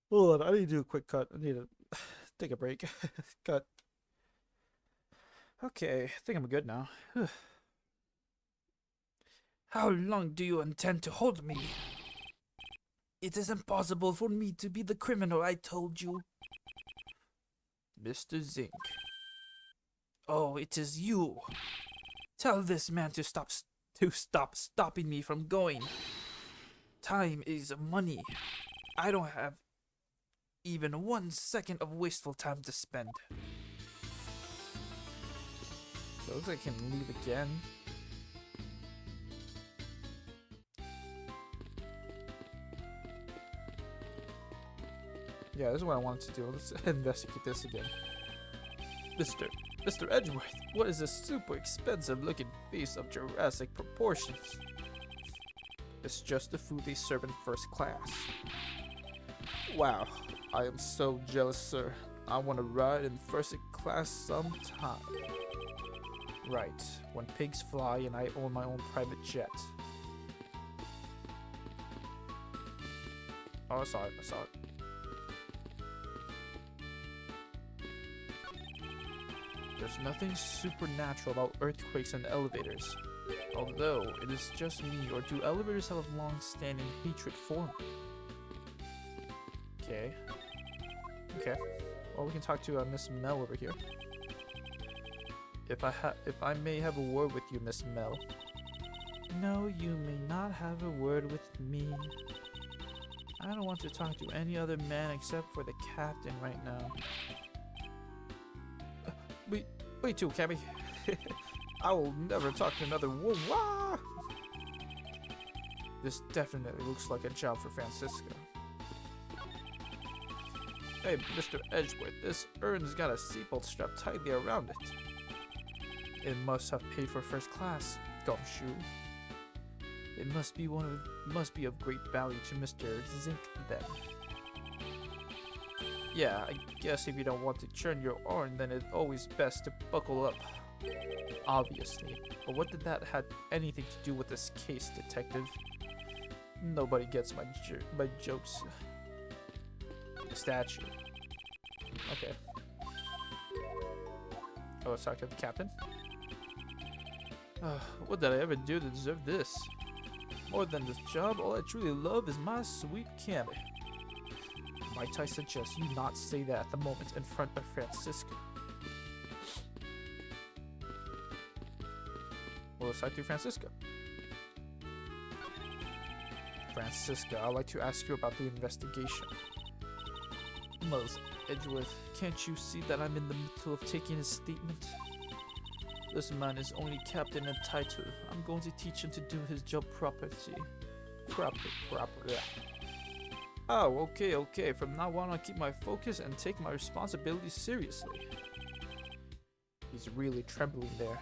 Hold on, I need to do a quick cut. I need to take a break. Cut. Okay, I think I'm good now. How long do you intend to hold me? It is impossible for me to be the criminal I told you. Mr. Zink. Oh, it is you. Tell this man to stop stopping me from going. Time is money. I don't have even 1 second of wasteful time to spend. So it looks like I can leave again. Yeah, this is what I wanted to do. Let's investigate this again. Mr. Edgeworth, what is this super expensive looking feast of Jurassic proportions? It's just the food they serve in first class. Wow, I am so jealous, sir. I want to ride in first class sometime. Right, when pigs fly and I own my own private jet. Oh, I saw it. There's nothing supernatural about earthquakes and elevators. Although, it is just me, or do elevators have a long-standing hatred for me? Okay. Well, we can talk to Miss Mel over here. If I may have a word with you, Miss Mel. No, you may not have a word with me. I don't want to talk to any other man except for the captain right now. Wait too, Cabby. I will never talk to another woman. This definitely looks like a job for Francisco. Hey, Mr. Edgeworth, this urn's got a seatbelt strapped tightly around it. It must have paid for first class, gumshoe. It must be of great value to Mr. Zink then. Yeah, I guess if you don't want to churn your urn, then it's always best to buckle up. Obviously. But what did that have anything to do with this case, detective? Nobody gets my jokes. The statue. Okay. Oh, let's talk to the captain. What did I ever do to deserve this? More than this job, all I truly love is my sweet Cammy. Might I suggest you not say that at the moment in front of Francisco? Well, let's talk to Francisco. Francisco, I'd like to ask you about the investigation. Mose Edgeworth, can't you see that I'm in the middle of taking his statement? This man is only captain and title. I'm going to teach him to do his job properly. Yeah. Oh, okay. From now on, I'll keep my focus and take my responsibilities seriously. He's really trembling there.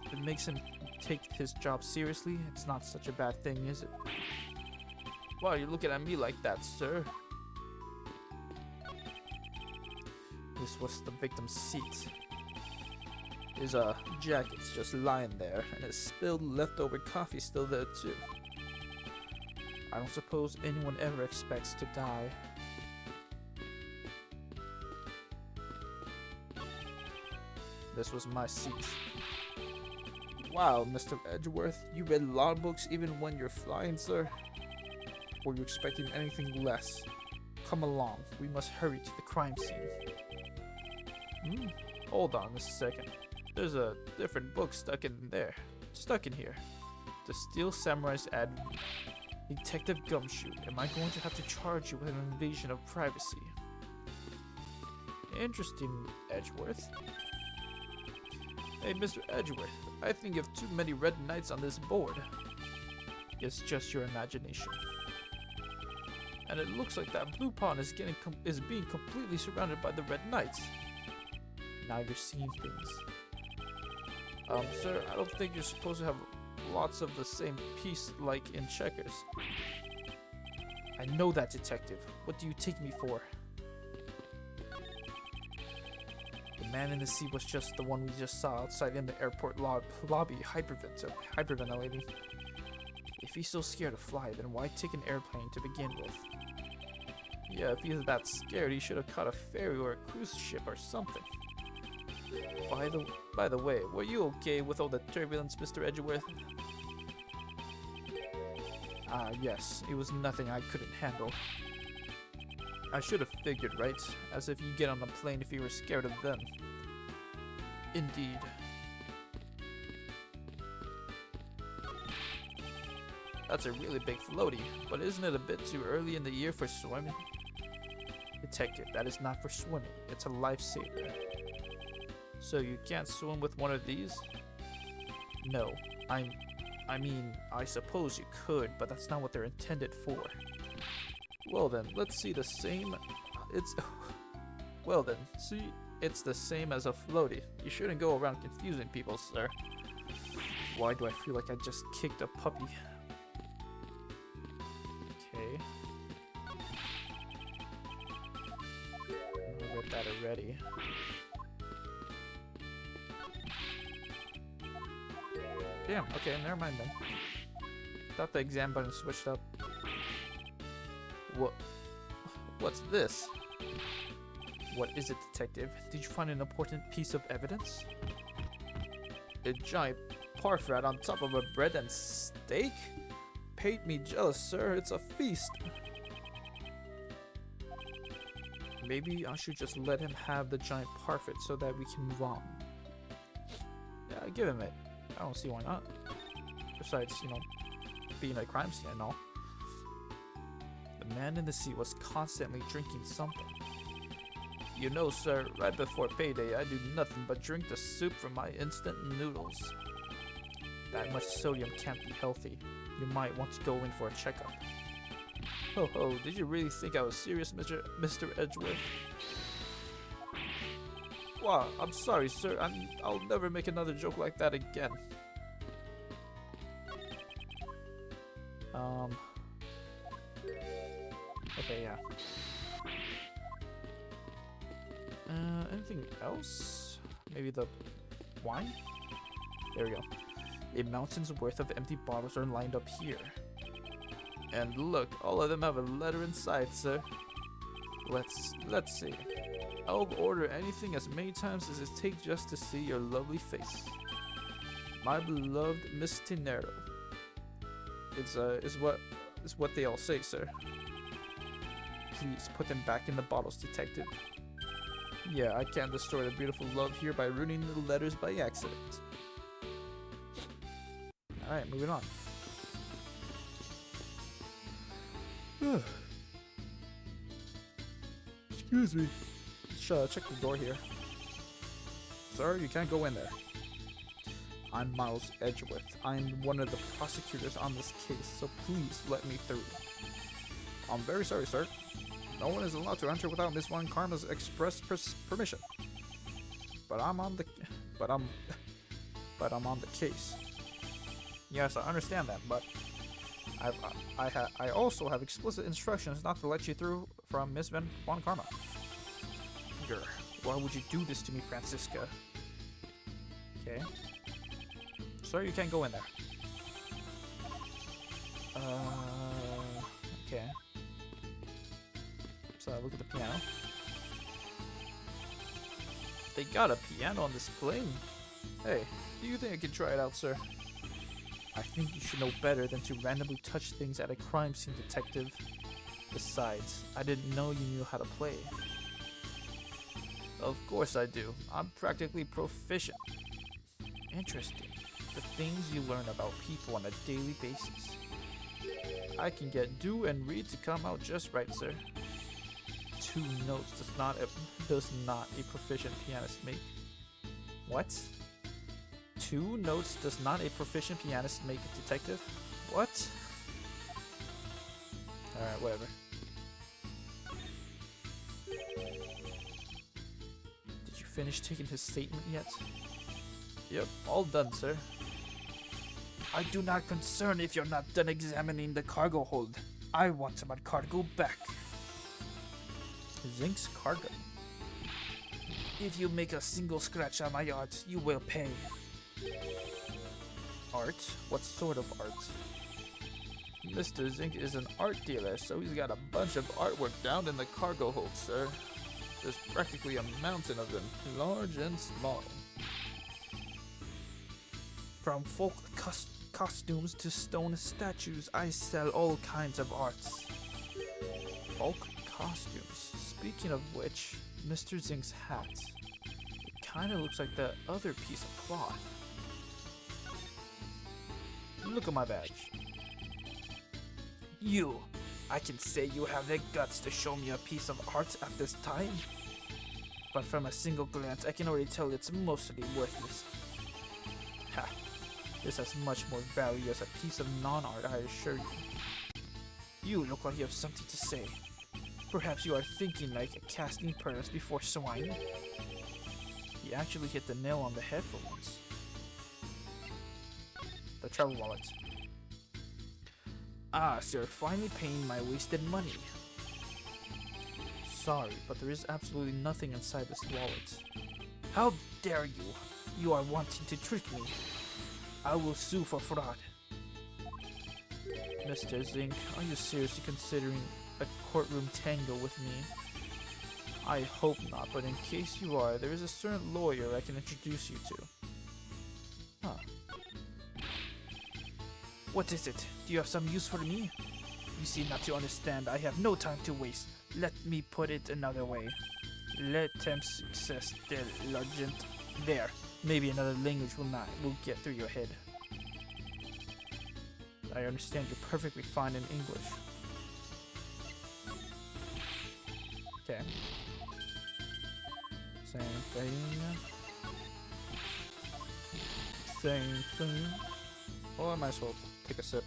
If it makes him take his job seriously, it's not such a bad thing, is it? Why are you looking at me like that, sir? This was the victim's seat. His jacket's just lying there, and his spilled leftover coffee still there too. I don't suppose anyone ever expects to die. This was my seat. Wow, Mr. Edgeworth, you read law books even when you're flying, sir? Were you expecting anything less? Come along, we must hurry to the crime scene. Hold on a second. There's a different book stuck in here. The Steel Samurai's ad. Detective Gumshoe, am I going to have to charge you with an invasion of privacy? Interesting, Edgeworth. Hey, Mr. Edgeworth, I think you have too many red knights on this board. It's just your imagination. And it looks like that blue pawn is being completely surrounded by the red knights. Now you're seeing things. Sir, I don't think you're supposed to have lots of the same piece like in checkers. I know that, detective. What do you take me for? The man in the sea was just the one we just saw outside in the airport lobby hyperventilating. If he's so scared to fly, then why take an airplane to begin with? Yeah, if he's that scared, he should have caught a ferry or a cruise ship or something. By the way, were you okay with all the turbulence, Mr. Edgeworth? Yes, it was nothing I couldn't handle. I should have figured, right? As if you get on a plane if you were scared of them. Indeed. That's a really big floaty, but isn't it a bit too early in the year for swimming? Detective, that is not for swimming, it's a lifesaver. So you can't swim with one of these? No, I mean, I suppose you could, but that's not what they're intended for. Well then, let's see the same. Well then, see, it's the same as a floaty. You shouldn't go around confusing people, sir. Why do I feel like I just kicked a puppy? Okay. I read that already. Damn, okay, never mind then. Thought the exam button switched up. What's this? What is it, detective? Did you find an important piece of evidence? A giant parfait on top of a bread and steak? Paint me jealous, sir. It's a feast. Maybe I should just let him have the giant parfait so that we can move on. Yeah, give him it. I don't see why not. Besides, you know, being a crime scene and all. The man in the sea was constantly drinking something. You know, sir, right before payday, I do nothing but drink the soup from my instant noodles. That much sodium can't be healthy. You might want to go in for a checkup. Ho ho, did you really think I was serious, Mr. Edgeworth? Wow, I'm sorry, sir. I'll never make another joke like that again. Okay, yeah. Anything else? Maybe the wine? There we go. A mountain's worth of empty bottles are lined up here. And look, all of them have a letter inside, sir. Let's see. I'll order anything as many times as it takes just to see your lovely face. My beloved Miss Tinero. It's what they all say, sir. Please put them back in the bottles, detective. Yeah, I can't destroy the beautiful love here by ruining the letters by accident. Alright, moving on. Excuse me. Check the door here. Sir, you can't go in there. I'm Miles Edgeworth. I'm one of the prosecutors on this case, so please let me through. I'm very sorry, sir. No one is allowed to enter without Miss Von Karma's express permission. But I'm on the case. Yes, I understand that, but I also have explicit instructions not to let you through from Miss Von Karma. Grr, why would you do this to me, Francisca? Okay. Sir, you can't go in there. Okay. So look at the piano. They got a piano on display. Hey, do you think I can try it out, sir? I think you should know better than to randomly touch things at a crime scene, detective. Besides, I didn't know you knew how to play. Of course I do. I'm practically proficient. Interesting. The things you learn about people on a daily basis. I can get do and read to come out just right, sir. 2 notes does not a proficient pianist make. What? 2 notes does not a proficient pianist make, detective? What? Alright, whatever. Did you finish taking his statement yet? Yep, all done, sir. I do not concern if you're not done examining the cargo hold. I want my cargo back. Zink's cargo. If you make a single scratch on my art, you will pay. Art? What sort of art? Mr. Zink is an art dealer, so he's got a bunch of artwork down in the cargo hold, sir. There's practically a mountain of them, large and small. From folk costumes to stone statues, I sell all kinds of arts. Folk costumes. Speaking of which, Mr. Zink's hat. It kinda looks like that other piece of cloth. Look at my badge. You! I can say you have the guts to show me a piece of art at this time. But from a single glance, I can already tell it's mostly worthless. Ha! This has much more value as a piece of non-art, I assure you. You look like you have something to say. Perhaps you are thinking like a casting pearls before swine. He actually hit the nail on the head for once. The travel wallet. Ah, so you're finally paying my wasted money. Sorry, but there is absolutely nothing inside this wallet. How dare you! You are wanting to trick me. I will sue for fraud. Mr. Zink, are you seriously considering a courtroom tango with me? I hope not, but in case you are, there is a certain lawyer I can introduce you to. Huh. What is it? Do you have some use for me? You seem not to understand. I have no time to waste. Let me put it another way. Le temps success de l'argent There. Maybe another language will get through your head. I understand you're perfectly fine in English. Okay. Same thing. Same thing. Well, I might as well take a sip.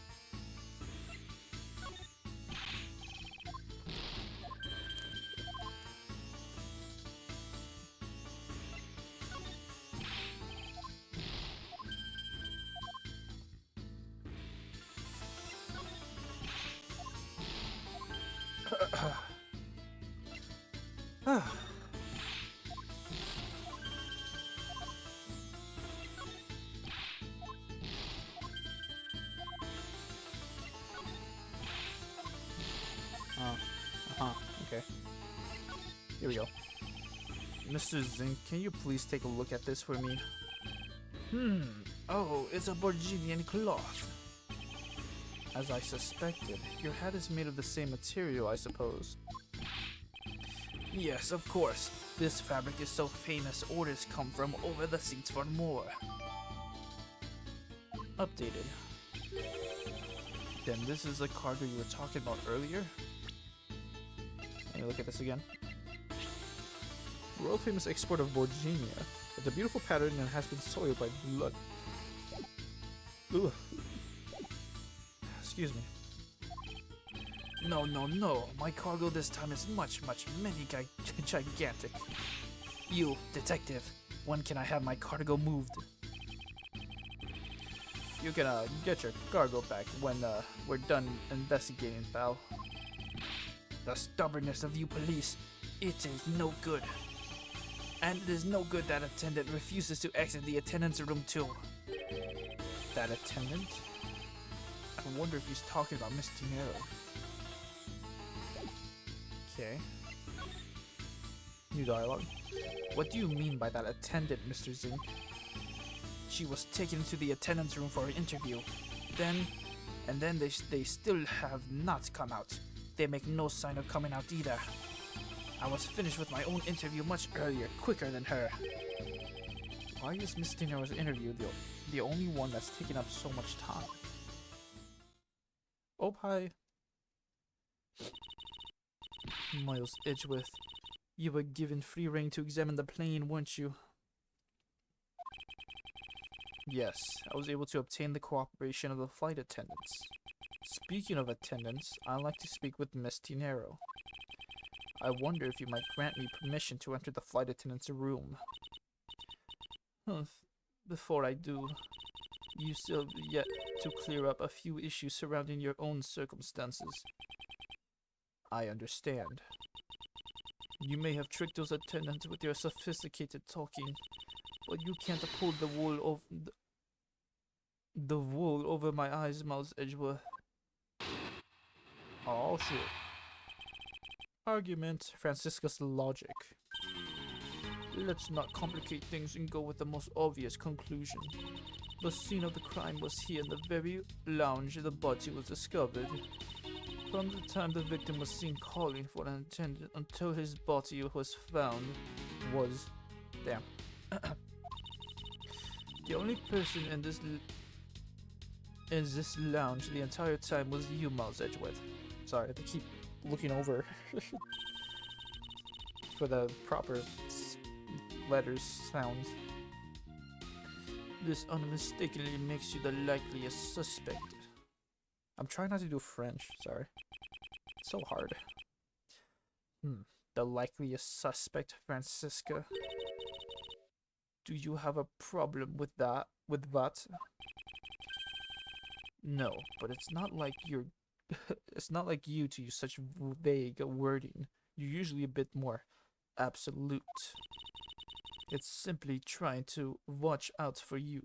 Okay. Here we go. Mr. Zink, can you please take a look at this for me? Oh, it's a Borginian cloth. As I suspected, your hat is made of the same material, I suppose. Yes, of course. This fabric is so famous, orders come from over the seas for more. Updated. Then this is the cargo you were talking about earlier? Let me look at this again. World famous export of Borginia. It's a beautiful pattern and has been soiled by blood. Ugh. Excuse me. No, no, no. My cargo this time is much, gigantic. You, detective, when can I have my cargo moved? You can get your cargo back when we're done investigating, pal. The stubbornness of you police, it is no good. And it is no good that attendant refuses to exit the attendance room too. That attendant? I wonder if he's talking about Miss Tinero. Okay. New dialogue. What do you mean by that attendant, Mr. Zink? She was taken into the attendance room for an interview. Then they still have not come out. They make no sign of coming out either. I was finished with my own interview much earlier, quicker than her. Why is Miss Tinero's interview the only one that's taking up so much time? Oh, hi. Miles Edgeworth, you were given free rein to examine the plane, weren't you? Yes, I was able to obtain the cooperation of the flight attendants. Speaking of attendants, I'd like to speak with Miss Tinero. I wonder if you might grant me permission to enter the flight attendant's room. Before I do, you still have yet to clear up a few issues surrounding your own circumstances. I understand. You may have tricked those attendants with your sophisticated talking, but you can't pull the wool over my eyes, Miles Edgeworth. Oh shit. Argument, Francisca's logic. Let's not complicate things and go with the most obvious conclusion. The scene of the crime was here in the very lounge the body was discovered. From the time the victim was seen calling for an attendant until his body was found was... Damn. The only person in this lounge the entire time was you, Miles Edgeworth. Sorry, I have to keep looking over for the proper letters, sounds. This unmistakably makes you the likeliest suspect. I'm trying not to do French, sorry. It's so hard. The likeliest suspect, Francisca. Do you have a problem with that? No, but it's not like you're it's not like you to use such vague wording. You're usually a bit more absolute. It's simply trying to watch out for you.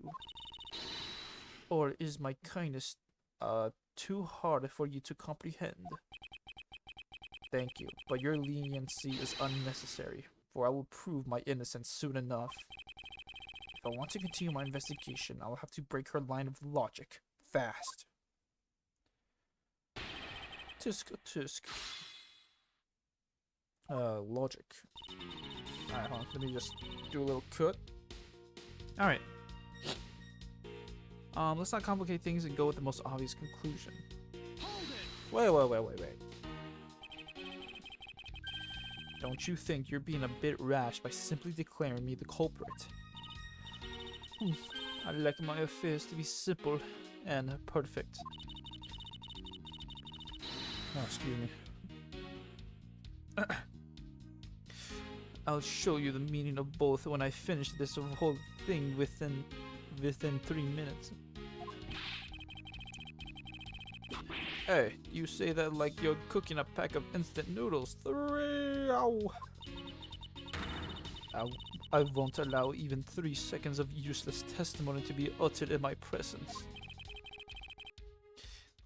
Or is my kindness too hard for you to comprehend? Thank you, but your leniency is unnecessary, for I will prove my innocence soon enough. If I want to continue my investigation, I will have to break her line of logic fast. Tisk tisk. Logic. Alright, let me just do a little cut. Alright. Let's not complicate things and go with the most obvious conclusion. Wait. Don't you think you're being a bit rash by simply declaring me the culprit? I like my affairs to be simple and perfect. Oh, excuse me. I'll show you the meaning of both when I finish this whole thing within 3 minutes. Hey, you say that like you're cooking a pack of instant noodles. 3. Ow. I won't allow even 3 seconds of useless testimony to be uttered in my presence.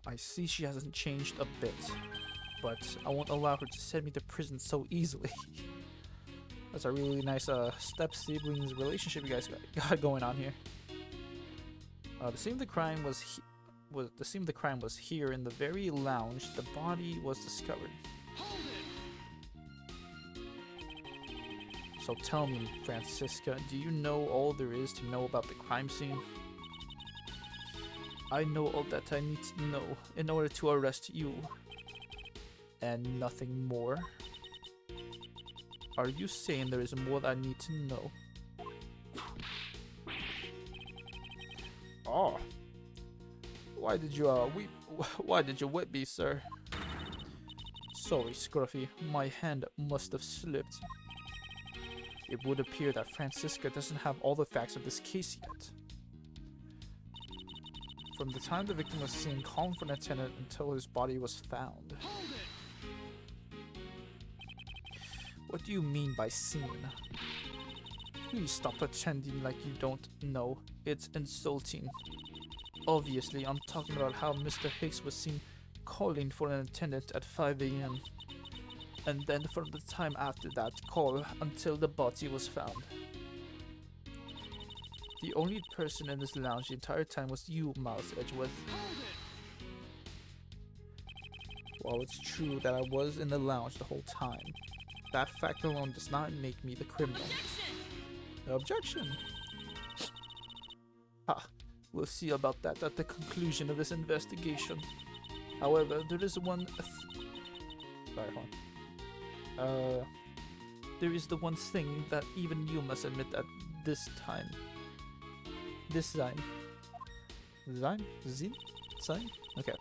I see she hasn't changed a bit, but I won't allow her to send me to prison so easily. That's a really nice step-siblings relationship you guys got going on here. The scene of the crime was here in the very lounge the body was discovered. So tell me, Francisca, do you know all there is to know about the crime scene? I know all that I need to know in order to arrest you. And nothing more? Are you saying there is more that I need to know? Oh. Why did you whip me, sir? Sorry, Scruffy. My hand must have slipped. It would appear that Francisca doesn't have all the facts of this case yet. From the time the victim was seen calling for an attendant until his body was found. What do you mean by seen? Please stop pretending like you don't know. It's insulting. Obviously, I'm talking about how Mr. Hicks was seen calling for an attendant at 5 AM. And then from the time after that call until the body was found. The only person in this lounge the entire time was you, Miles Edgeworth. While it's true that I was in the lounge the whole time, that fact alone does not make me the criminal. Objection! Ha! We'll see about that at the conclusion of this investigation. However, there is one... Sorry, hold on. There is the one thing that even you must admit at this time. This time. Sign? Okay.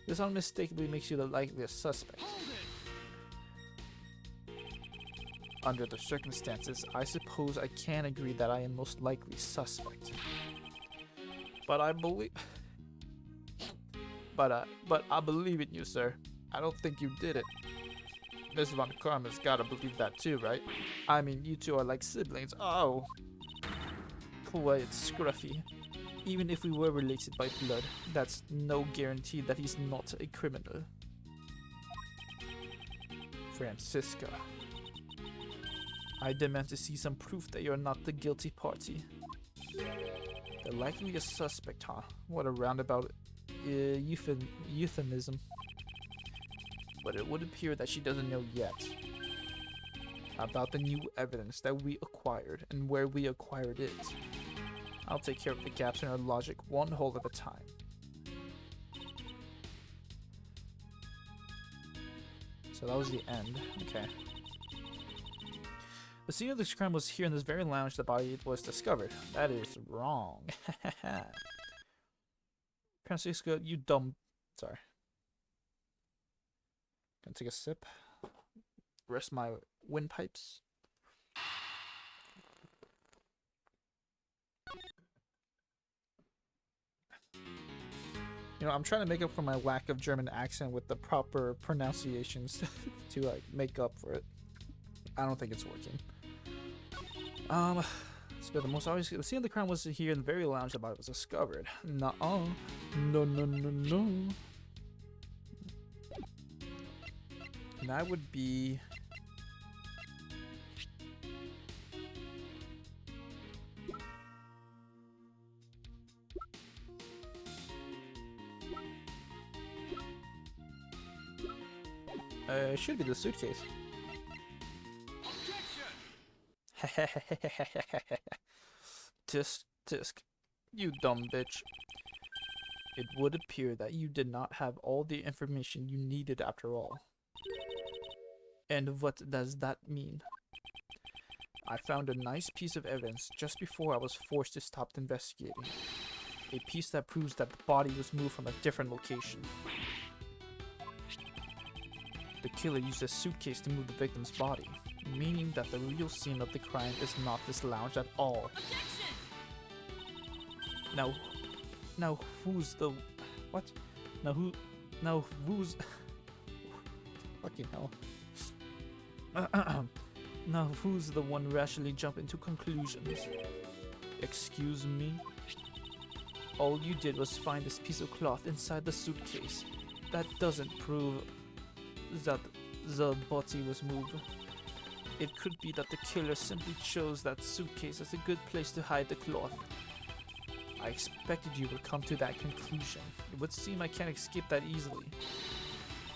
This unmistakably makes you the likeliest suspect. Under the circumstances, I suppose I can agree that I am most likely suspect. But I believe... but I believe in you, sir. I don't think you did it. Miss Von Karma's gotta believe that too, right? I mean, you two are like siblings. Oh! Quiet, Scruffy. Even if we were related by blood, that's no guarantee that he's not a criminal. Francisca. I demand to see some proof that you're not the guilty party. The likeliest suspect, huh? What a roundabout euphemism. But it would appear that she doesn't know yet about the new evidence that we acquired and where we acquired it. I'll take care of the gaps in our logic one hole at a time. So that was the end. Okay. The scene of this crime was here in this very lounge the body was discovered. That is wrong. Francisca, you dumb... Sorry. Gonna take a sip. Rest my windpipes. You know, I'm trying to make up for my lack of German accent with the proper pronunciations to like make up for it. I don't think it's working. Let's go. The most obvious. The scene of the crime was here in the very lounge the body was discovered. Nuh-uh. No. And that would be... it should be the suitcase. tisk. You dumb bitch. It would appear that you did not have all the information you needed after all. And what does that mean? I found a nice piece of evidence just before I was forced to stop investigating. A piece that proves that the body was moved from a different location. The killer used a suitcase to move the victim's body, meaning that the real scene of the crime is not this lounge at all. Now who's the... what? Now who's... fucking hell. Now who's the one rationally jumping to conclusions? Excuse me? All you did was find this piece of cloth inside the suitcase. That doesn't prove that the body was moved. It could be that the killer simply chose that suitcase as a good place to hide the cloth. I expected you would come to that conclusion. It would seem I can't escape that easily.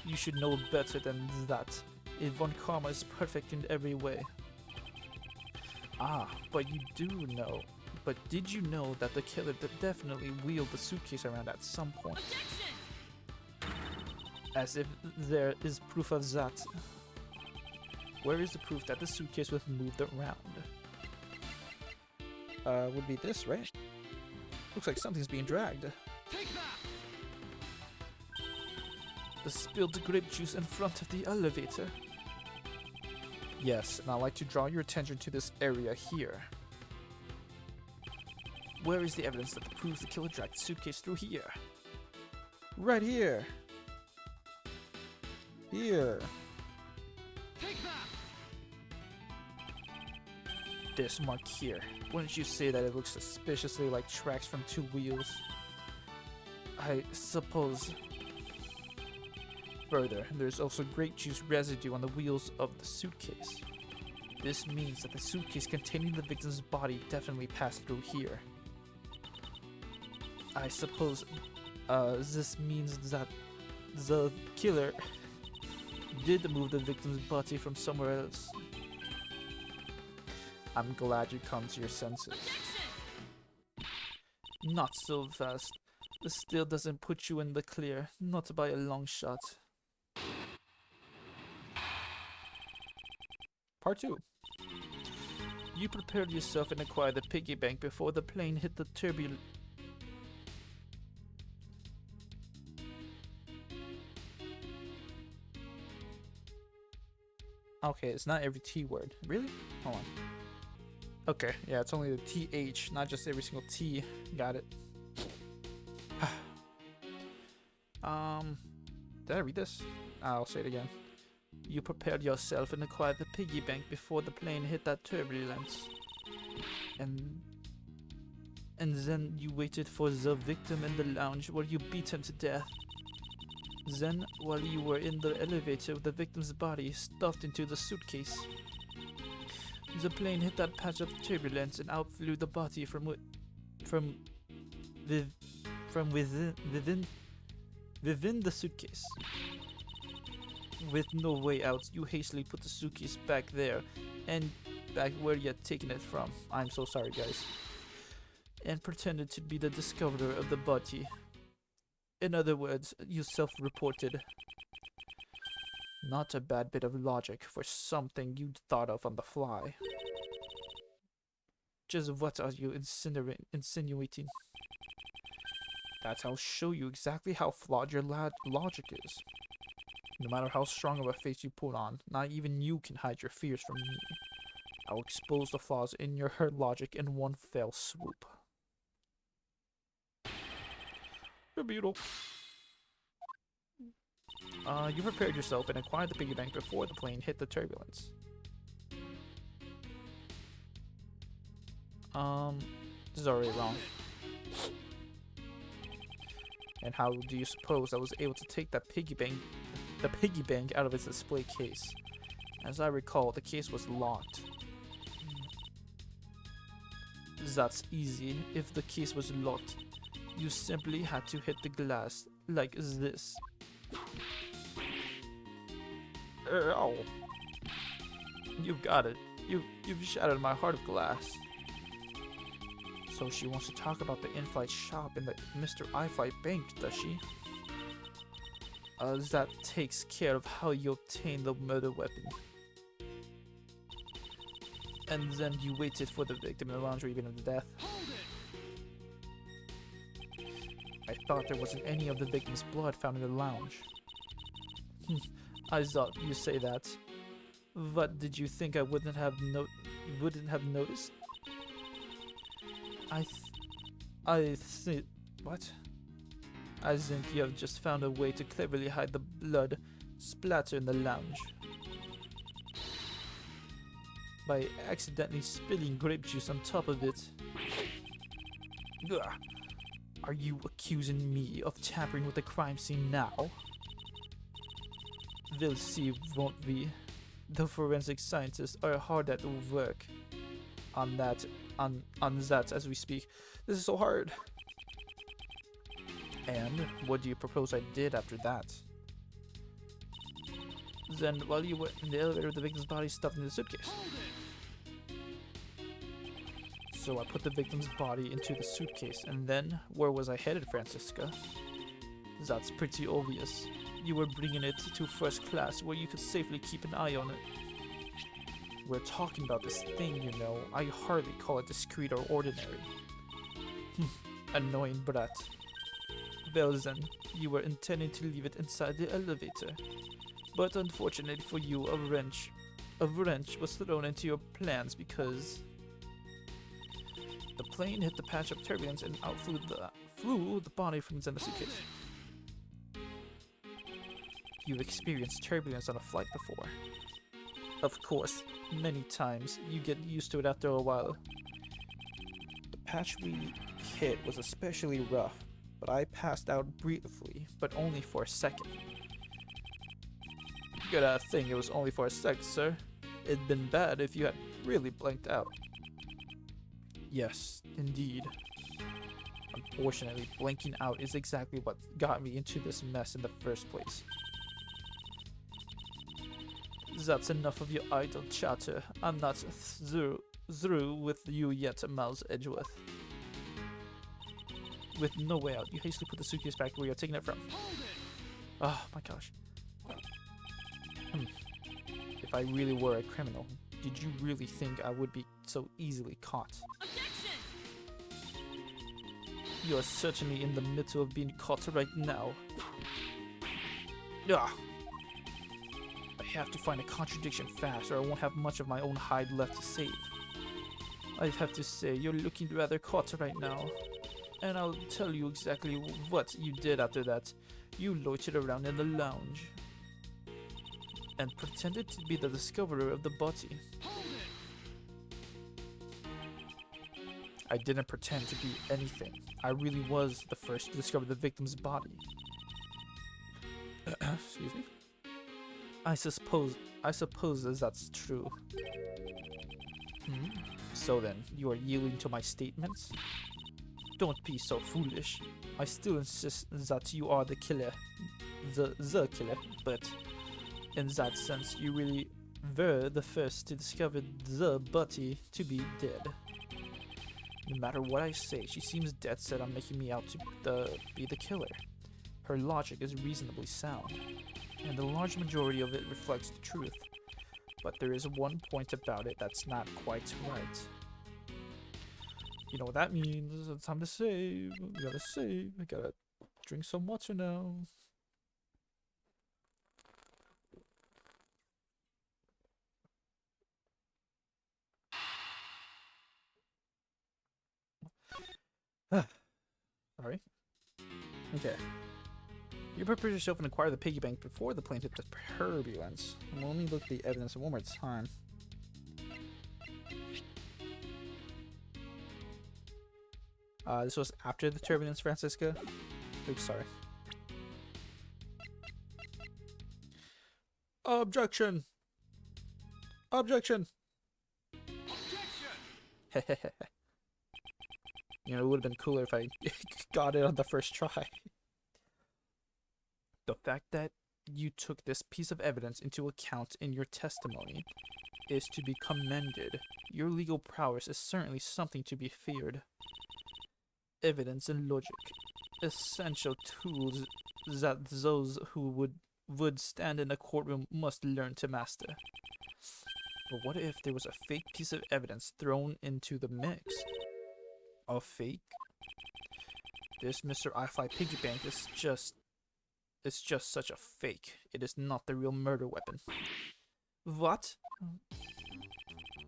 You should know better than that. Von Karma is perfect in every way. Ah, but you do know. But did you know that the killer definitely wheeled the suitcase around at some point? As if there is proof of that. Where is the proof that the suitcase was moved around? Would be this, right? Looks like something's being dragged. The spilled grape juice in front of the elevator. Yes, and I'd like to draw your attention to this area here. Where is the evidence that proves the killer dragged the suitcase through here? Right here. Here. This mark here. Wouldn't you say that it looks suspiciously like tracks from two wheels? I suppose. Further, there's also grape juice residue on the wheels of the suitcase. This means that the suitcase containing the victim's body definitely passed through here. I suppose this means that the killer did move the victim's body from somewhere else. I'm glad you come to your senses. Not so fast. This still doesn't put you in the clear, not by a long shot. Part 2. You prepared yourself and acquired the piggy bank before the plane hit the turbulence. Okay, it's not every T word. Really? Hold on. Okay, yeah, it's only the TH, not just every single T. Got it. Did I read this? I'll say it again. You prepared yourself and acquired the piggy bank before the plane hit that turbulence. And then you waited for the victim in the lounge where you beat him to death. Then, while you were in the elevator with the victim's body stuffed into the suitcase, the plane hit that patch of turbulence and out flew the body from within the suitcase. With no way out, you hastily put the suitcase back there and back where you had taken it from. I'm so sorry, guys. And pretended to be the discoverer of the body. In other words, you self-reported. Not a bad bit of logic for something you'd thought of on the fly. Just what are you insinuating? I'll show you exactly how flawed your logic is. No matter how strong of a face you put on, not even you can hide your fears from me. I'll expose the flaws in your logic in one fell swoop. Beautiful. You prepared yourself and acquired the piggy bank before the plane hit the turbulence. This is already wrong. And how do you suppose I was able to take that piggy bank out of its display case? As I recall, the case was locked. That's easy. If the case was locked, you simply had to hit the glass like this. Ow. You've got it. You've shattered my heart of glass. So she wants to talk about the in-flight shop in the Mr. I-Flight Bank, does she? That takes care of how you obtain the murder weapon. And then you waited for the victim in the lounge or even the death. I thought there wasn't any of the victim's blood found in the lounge. I thought you say that. What did you think I wouldn't have noticed? What? I think you have just found a way to cleverly hide the blood splatter in the lounge. By accidentally spilling grape juice on top of it. Ugh. Are you accusing me of tampering with the crime scene now? We'll see, won't we? The forensic scientists are hard at work on that as we speak. This is so hard. And what do you propose I did after that? Then while you were in the elevator, the victim's body stuffed in the suitcase. So I put the victim's body into the suitcase, and then where was I headed, Francisca? That's pretty obvious. You were bringing it to first class where you could safely keep an eye on it. We're talking about this thing, you know. I hardly call it discreet or ordinary. Annoying brat. Well then, you were intending to leave it inside the elevator. But unfortunately for you, a wrench was thrown into your plans because the plane hit the patch of turbulence and out flew the body from inside the suitcase. You've experienced turbulence on a flight before. Of course, many times. You get used to it after a while. The patch we hit was especially rough, but I passed out briefly, but only for a second. Good thing it was only for a sec, sir. It'd been bad if you had really blanked out. Yes, indeed. Unfortunately, blanking out is exactly what got me into this mess in the first place. That's enough of your idle chatter. I'm not through with you yet, Miles Edgeworth. With no way out, you hastily put the suitcase back where you're taking it from. Oh my gosh. If I really were a criminal, did you really think I would be so easily caught? Objection! You are certainly in the middle of being caught right now. Ugh. I have to find a contradiction fast or I won't have much of my own hide left to save. I have to say, you're looking rather caught right now. And I'll tell you exactly what you did after that. You loitered around in the lounge and pretended to be the discoverer of the body. I didn't pretend to be anything. I really was the first to discover the victim's body. Excuse me? I suppose that's true. So then, you are yielding to my statements? Don't be so foolish. I still insist that you are the killer. The killer, but in that sense, you really were the first to discover the body to be dead. No matter what I say, she seems dead set on making me out to be the killer. Her logic is reasonably sound, and the large majority of it reflects the truth. But there is one point about it that's not quite right. You know what that means? It's time to save. We gotta save. I gotta drink some water now. Sorry. Okay. You prepare yourself and acquire the piggy bank before the plane hit the turbulence. Let me look at the evidence one more time. This was after the turbulence, Francisca. Oops, sorry. Objection! Objection! Objection! You know, it would have been cooler if I got it on the first try. The fact that you took this piece of evidence into account in your testimony is to be commended. Your legal prowess is certainly something to be feared. evidence and logic, essential tools that those who would stand in a courtroom must learn to master. But what if there was a fake piece of evidence thrown into the mix? A fake? This Mr. I-5 piggy bank is just... It's just such a fake. It is not the real murder weapon. What?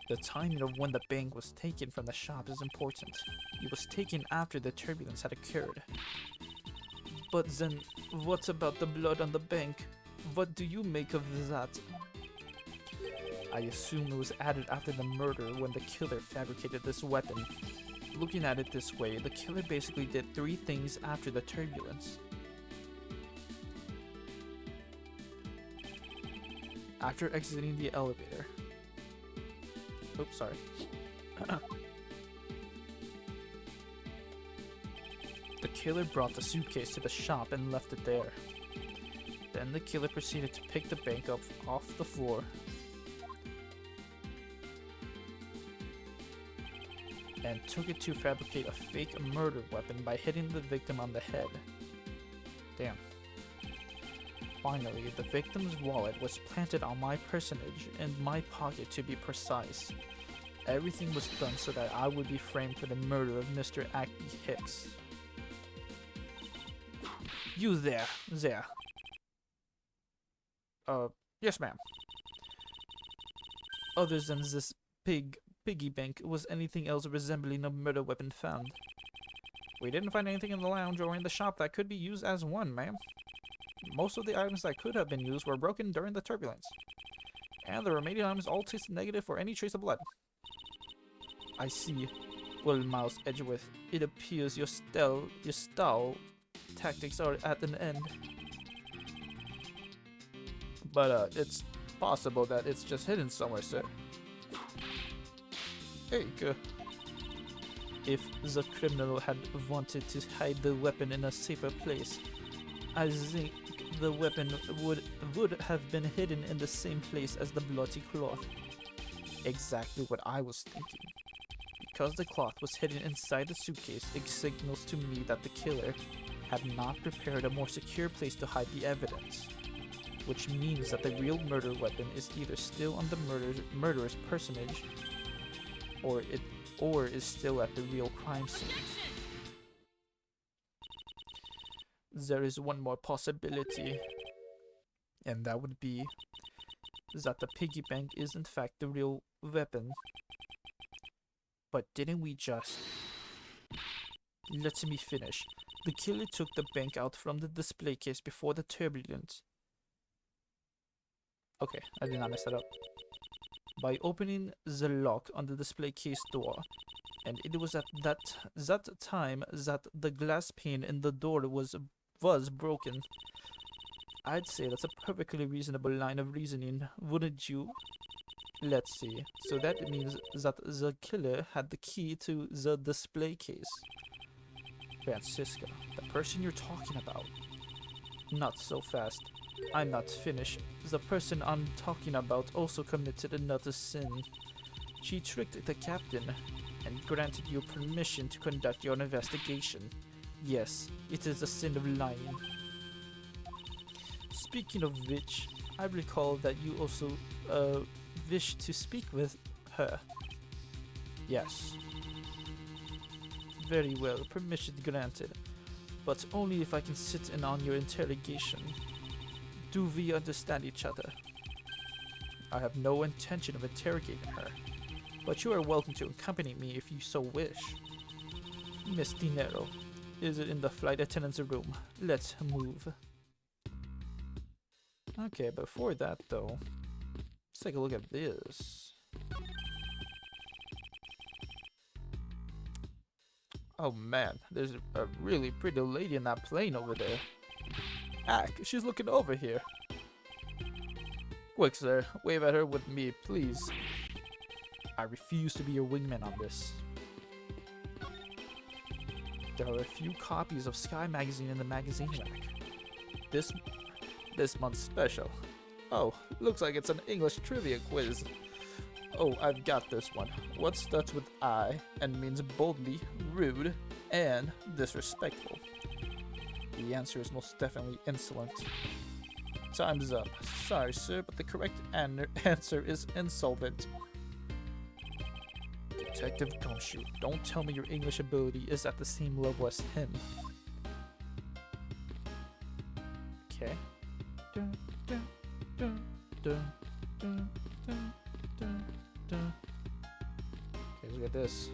The timing of when the bank was taken from the shop is important. It was taken after the turbulence had occurred. But then, what about the blood on the bank? What do you make of that? I assume it was added after the murder when the killer fabricated this weapon. Looking at it this way, the killer basically did 3 things after the turbulence. After exiting the elevator. Oops, sorry. The killer brought the suitcase to the shop and left it there. Then the killer proceeded to pick the bank up off the floor and took it to fabricate a fake murder weapon by hitting the victim on the head. Damn. Finally, the victim's wallet was planted on my personage and my pocket, to be precise. Everything was done so that I would be framed for the murder of Mr. Acme Hicks. You there. Yes ma'am. Other than this piggy bank, was anything else resembling a murder weapon found? We didn't find anything in the lounge or in the shop that could be used as one, ma'am. Most of the items that could have been used were broken during the turbulence. And the remaining items all tested negative for any trace of blood. I see. Well, Miles Edgeworth, it appears your stall tactics are at an end. But, it's possible that it's just hidden somewhere, sir. Hey, if the criminal had wanted to hide the weapon in a safer place, I think the weapon would have been hidden in the same place as the bloody cloth. Exactly what I was thinking. Because the cloth was hidden inside the suitcase, it signals to me that the killer had not prepared a more secure place to hide the evidence. Which means that the real murder weapon is either still on the murderer's personage, or is still at the real crime scene. There is one more possibility, and that would be that the piggy bank is in fact the real weapon. But didn't we just... Let me finish. The killer took the bank out from the display case before the turbulence. Okay, I did not mess that up. By opening the lock on the display case door, and it was at that time that the glass pane in the door was broken. I'd say that's a perfectly reasonable line of reasoning, wouldn't you? Let's see. So that means that the killer had the key to the display case. Francisca, the person you're talking about. Not so fast. I'm not finished. The person I'm talking about also committed another sin. She tricked the captain and granted you permission to conduct your investigation. Yes, it is a sin of lying. Speaking of which, I recall that you also wish to speak with her. Yes. Very well, permission granted. But only if I can sit in on your interrogation. Do we understand each other? I have no intention of interrogating her, but you are welcome to accompany me if you so wish. Miss Dinero, is it in the flight attendant's room? Let's move. Okay, before that though, let's take a look at this. Oh man, there's a really pretty lady in that plane over there. Ack, she's looking over here. Quick, sir, wave at her with me, please. I refuse to be your wingman on this. There are a few copies of Sky magazine in the magazine rack. This month's special. Oh, looks like it's an English trivia quiz. Oh, I've got this one. What starts with I and means boldly, rude, and disrespectful? The answer is most definitely insolent. Time's up. Sorry, sir, but the correct answer is insolvent. Detective Gumshoe, don't tell me your English ability is at the same level as him. Okay. Dun, dun, dun, dun, dun, dun, dun, dun. Okay, look at this.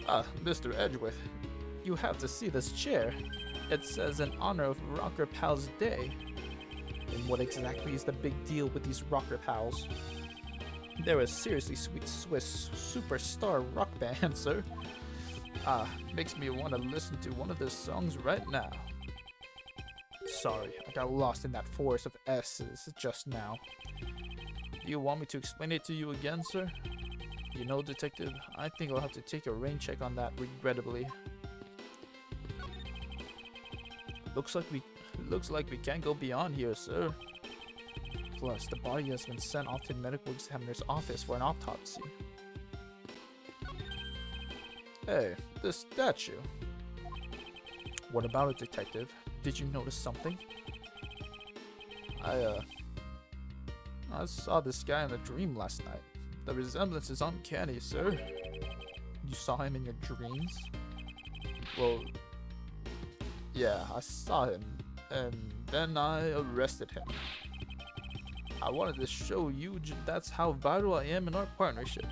Ah, Mr. Edgeworth, you have to see this chair. It says in honor of Rocker Pal's Day. And what exactly is the big deal with these Rocker Pals? They're a seriously sweet Swiss superstar rock band, sir. Ah, makes me want to listen to one of their songs right now. Sorry, I got lost in that forest of S's just now. Do you want me to explain it to you again, sir? You know, detective, I think I'll have to take a rain check on that, regrettably. Looks like we can't go beyond here, sir. Plus, the body has been sent off to the medical examiner's office for an autopsy. Hey, this statue. What about it, detective? Did you notice something? I saw this guy in a dream last night. The resemblance is uncanny, sir. You saw him in your dreams? Well, yeah, I saw him, and then I arrested him. I wanted to show you that's how vital I am in our partnership.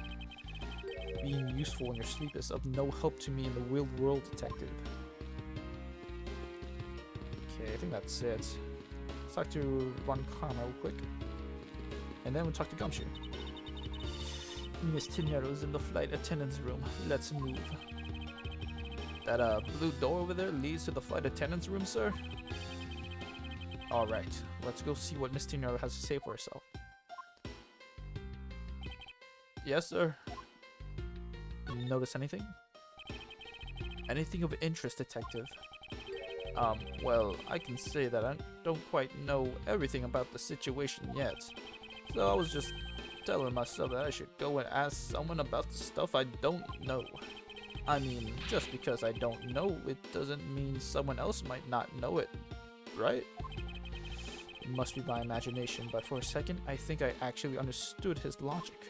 Being useful in your sleep is of no help to me in the real world, detective. Okay, I think that's it. Let's talk to Von Karma real quick. And then we'll talk to Gumshoe. Miss Tinero's in the flight attendant's room. Let's move. That blue door over there leads to the flight attendant's room, sir? Alright, let's go see what Miss Tinero has to say for herself. Yes, sir? Notice anything? Anything of interest, detective? Well, I can say that I don't quite know everything about the situation yet. So I was just telling myself that I should go and ask someone about the stuff I don't know. I mean, just because I don't know it doesn't mean someone else might not know it, right? It must be my imagination, but for a second, I think I actually understood his logic.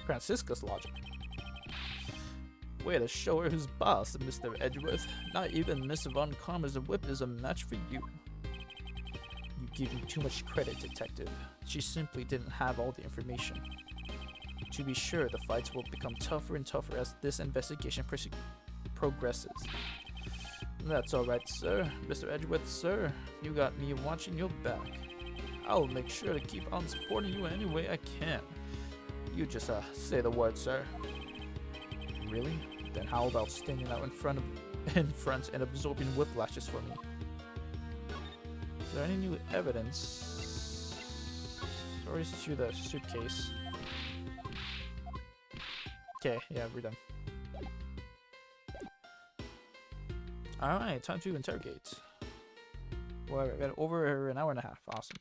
Francisca's logic. Way to show her who's boss, Mr. Edgeworth. Not even Miss Von Karma's whip is a match for you. You give me too much credit, detective. She simply didn't have all the information. To be sure, the fights will become tougher and tougher as this investigation progresses. That's alright, sir. Mr. Edgeworth, sir. You got me watching your back. I'll make sure to keep on supporting you any way I can. You just, say the word, sir. Really? Then how about standing out in front and absorbing whiplashes for me? Is there any new evidence? Or is it the suitcase? Okay, yeah, we're done. Alright, time to interrogate. Well, we got over an hour and a half. Awesome.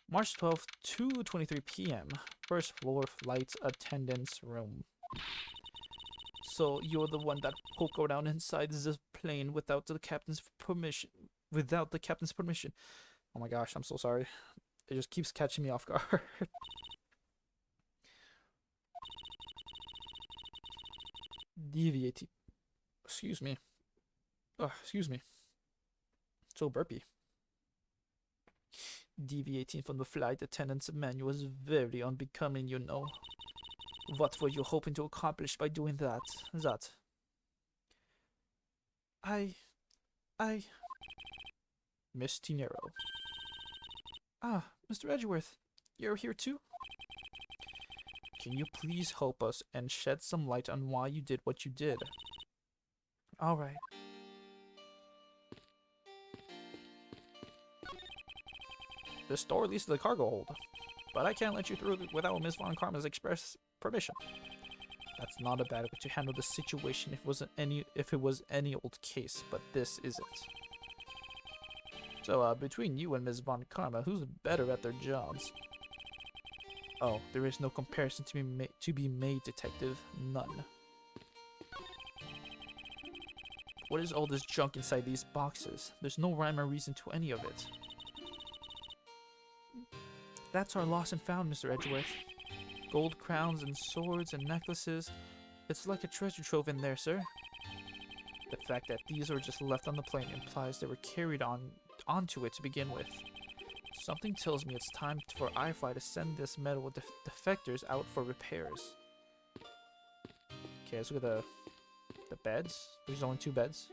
March 12th, 2:23 p.m. First floor flight attendant's room. So you're the one that poke around inside this plane without the captain's permission. Oh my gosh, I'm so sorry. It just keeps catching me off guard. Deviating. Excuse me. Excuse me. So burpy. Deviating from the flight attendant's manual is very unbecoming, you know. What were you hoping to accomplish by doing that? I... Miss Tinero. Ah, Mr. Edgeworth. You're here too? Can you please help us and shed some light on why you did what you did? Alright. This door leads to the cargo hold, but I can't let you through without Miss Von Karma's express permission. That's not a bad way to handle the situation if it was any old case, but this isn't. So, between you and Ms. Von Karma, who's better at their jobs? Oh, there is no comparison to be made, Detective. None. What is all this junk inside these boxes? There's no rhyme or reason to any of it. That's our lost and found, Mr. Edgeworth. Gold crowns and swords and necklaces. It's like a treasure trove in there, sir. The fact that these were just left on the plane implies they were carried onto it to begin with. Something tells me it's time for iFly to send this metal defectors out for repairs. Okay, let's look at the beds. There's only 2 beds.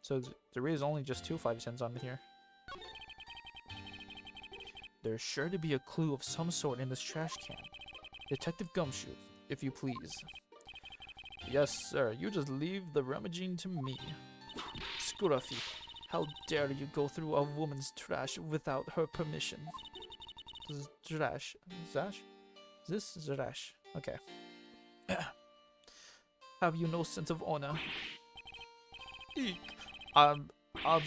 So there is only just 2 510s on here. There's sure to be a clue of some sort in this trash can. Detective Gumshoe, if you please. Yes, sir. You just leave the rummaging to me. Scruffy, how dare you go through a woman's trash without her permission? Trash. Zash? This is trash. Okay. Have you no sense of honor? Eek. I'm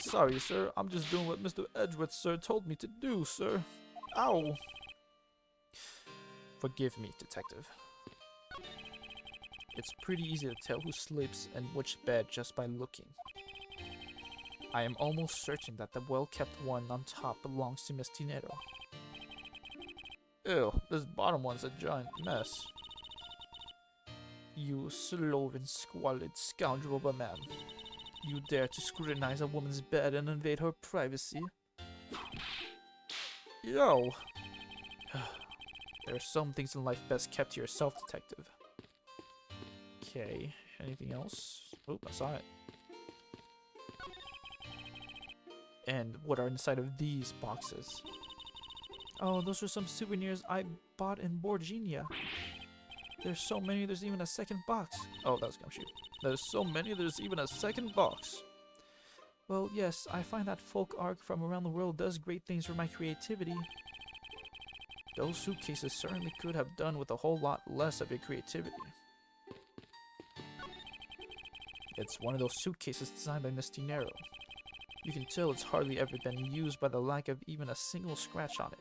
sorry, sir. I'm just doing what Mr. Edgeworth, sir, told me to do, sir. Ow. Forgive me, Detective. It's pretty easy to tell who sleeps in which bed just by looking. I am almost certain that the well-kept one on top belongs to Miss Tinero. Ew, this bottom one's a giant mess. You sloven, squalid scoundrel of a man. You dare to scrutinize a woman's bed and invade her privacy? Yo! There are some things in life best kept to yourself, Detective. Okay, anything else? Oh, I saw it. And what are inside of these boxes? Oh, those are some souvenirs I bought in Borginia. There's so many, there's even a second box. Oh, that was Gumshoe. There's so many, there's even a second box. Well, yes, I find that folk art from around the world does great things for my creativity. Those suitcases certainly could have done with a whole lot less of your creativity. It's one of those suitcases designed by Miss Tinero. You can tell it's hardly ever been used by the lack of even a single scratch on it.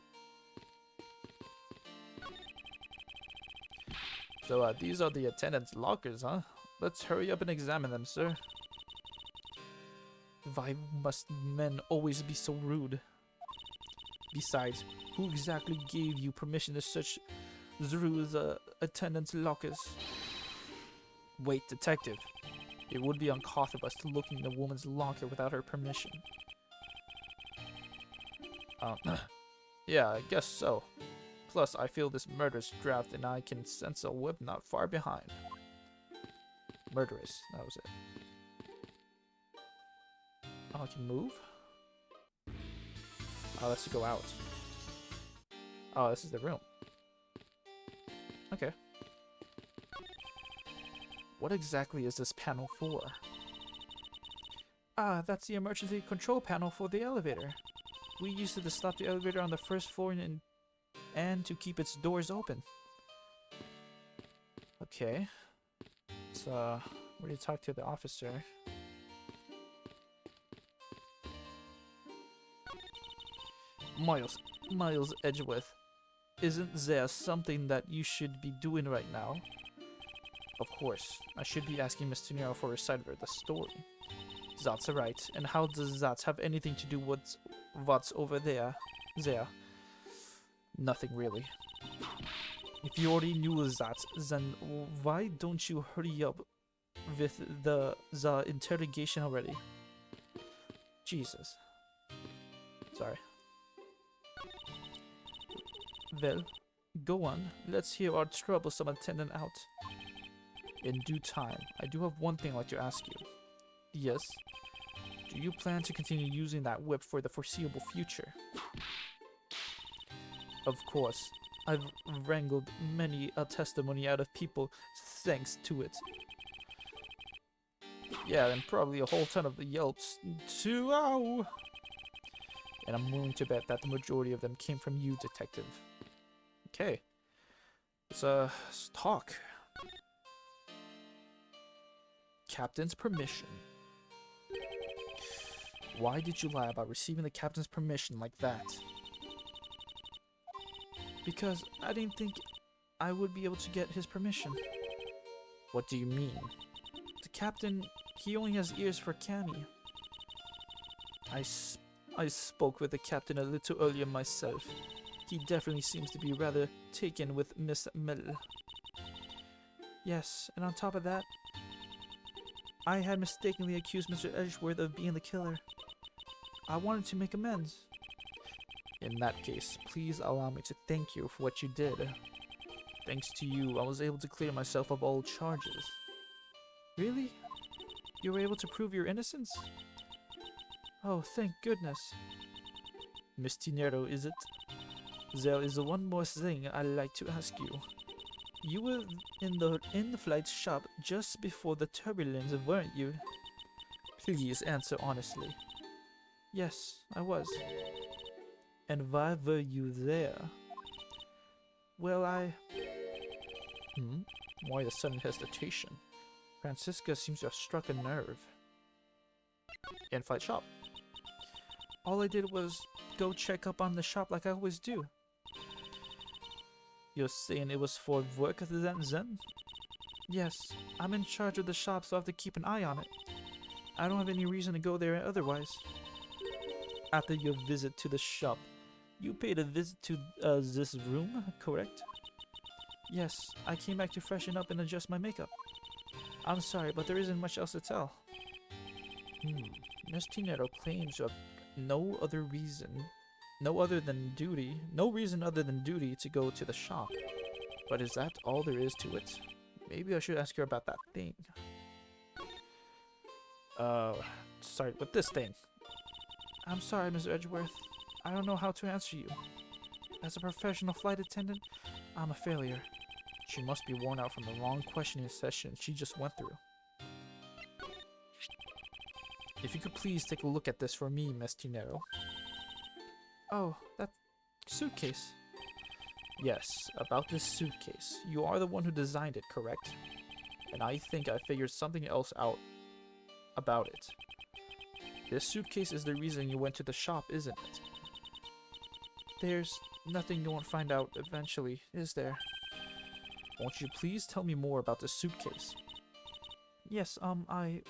So, these are the attendants' lockers, huh? Let's hurry up and examine them, sir. Why must men always be so rude? Besides, who exactly gave you permission to search through the attendants' lockers? Wait, Detective. It would be uncouth of us to look in a woman's locker without her permission. Yeah, I guess so. Plus, I feel this murderous draft and I can sense a whip not far behind. Murderous, that was it. Oh, I can move? Oh, let's go out. Oh, this is the room. Okay. What exactly is this panel for? Ah, that's the emergency control panel for the elevator. We used it to stop the elevator on the first floor and to keep its doors open. Okay. Let's, where do you talk to the officer? Miles Edgeworth. Isn't there something that you should be doing right now? Of course, I should be asking Miss Tinero for her side of the story. That's right, and how does that have anything to do with what's over there? Nothing really. If you already knew that, then why don't you hurry up with the interrogation already? Jesus. Sorry. Well, go on. Let's hear our troublesome attendant out. In due time, I do have one thing I'd like to ask you. Yes? Do you plan to continue using that whip for the foreseeable future? Of course. I've wrangled many a testimony out of people thanks to it. Yeah, and probably a whole ton of the yelps too. Ow! And I'm willing to bet that the majority of them came from you, Detective. Okay. Let's talk. Captain's permission. Why did you lie about receiving the captain's permission like that? Because I didn't think I would be able to get his permission. What do you mean? The captain, he only has ears for canny. I spoke with the captain a little earlier myself. He definitely seems to be rather taken with Miss Mill. Yes, and on top of that, I had mistakenly accused Mr. Edgeworth of being the killer. I wanted to make amends. In that case, please allow me to thank you for what you did. Thanks to you, I was able to clear myself of all charges. Really? You were able to prove your innocence? Oh, thank goodness. Miss Tinero, is it? There is one more thing I'd like to ask you. You were in the in-flight shop just before the turbulence, weren't you? Please answer honestly. Yes, I was. And why were you there? Well, Why the sudden hesitation? Francisca seems to have struck a nerve. In-flight shop. All I did was go check up on the shop like I always do. You're saying it was for work then? Yes, I'm in charge of the shop, so I have to keep an eye on it. I don't have any reason to go there otherwise. After your visit to the shop, you paid a visit to this room, correct? Yes, I came back to freshen up and adjust my makeup. I'm sorry, but there isn't much else to tell. Miss Tinero claims you have no reason other than duty to go to the shop. But is that all there is to it? Maybe I should ask her about that thing. Sorry, with this thing. I'm sorry, Mr. Edgeworth. I don't know how to answer you. As a professional flight attendant, I'm a failure. She must be worn out from the long questioning session she just went through. If you could please take a look at this for me, Miss Tinero. Oh, that suitcase. Yes, about this suitcase. You are the one who designed it, correct? And I think I figured something else out about it. This suitcase is the reason you went to the shop, isn't it? There's nothing you won't find out eventually, is there? Won't you please tell me more about the suitcase? Yes, I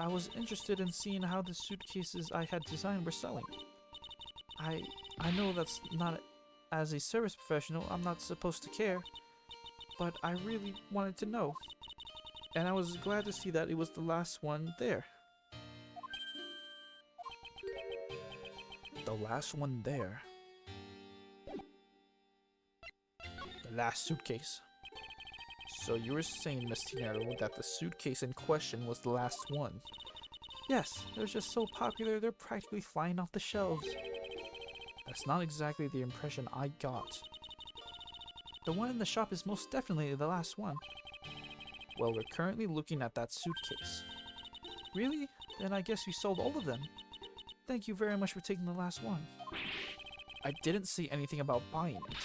was interested in seeing how the suitcases I had designed were selling. I know that's not, as a service professional, I'm not supposed to care, but I really wanted to know. And I was glad to see that it was the last one there. The last one there. The last suitcase. So you were saying, Miss Tinero, that the suitcase in question was the last one? Yes, they're just so popular they're practically flying off the shelves. That's not exactly the impression I got. The one in the shop is most definitely the last one. Well, we're currently looking at that suitcase. Really? Then I guess you sold all of them. Thank you very much for taking the last one. I didn't say anything about buying it.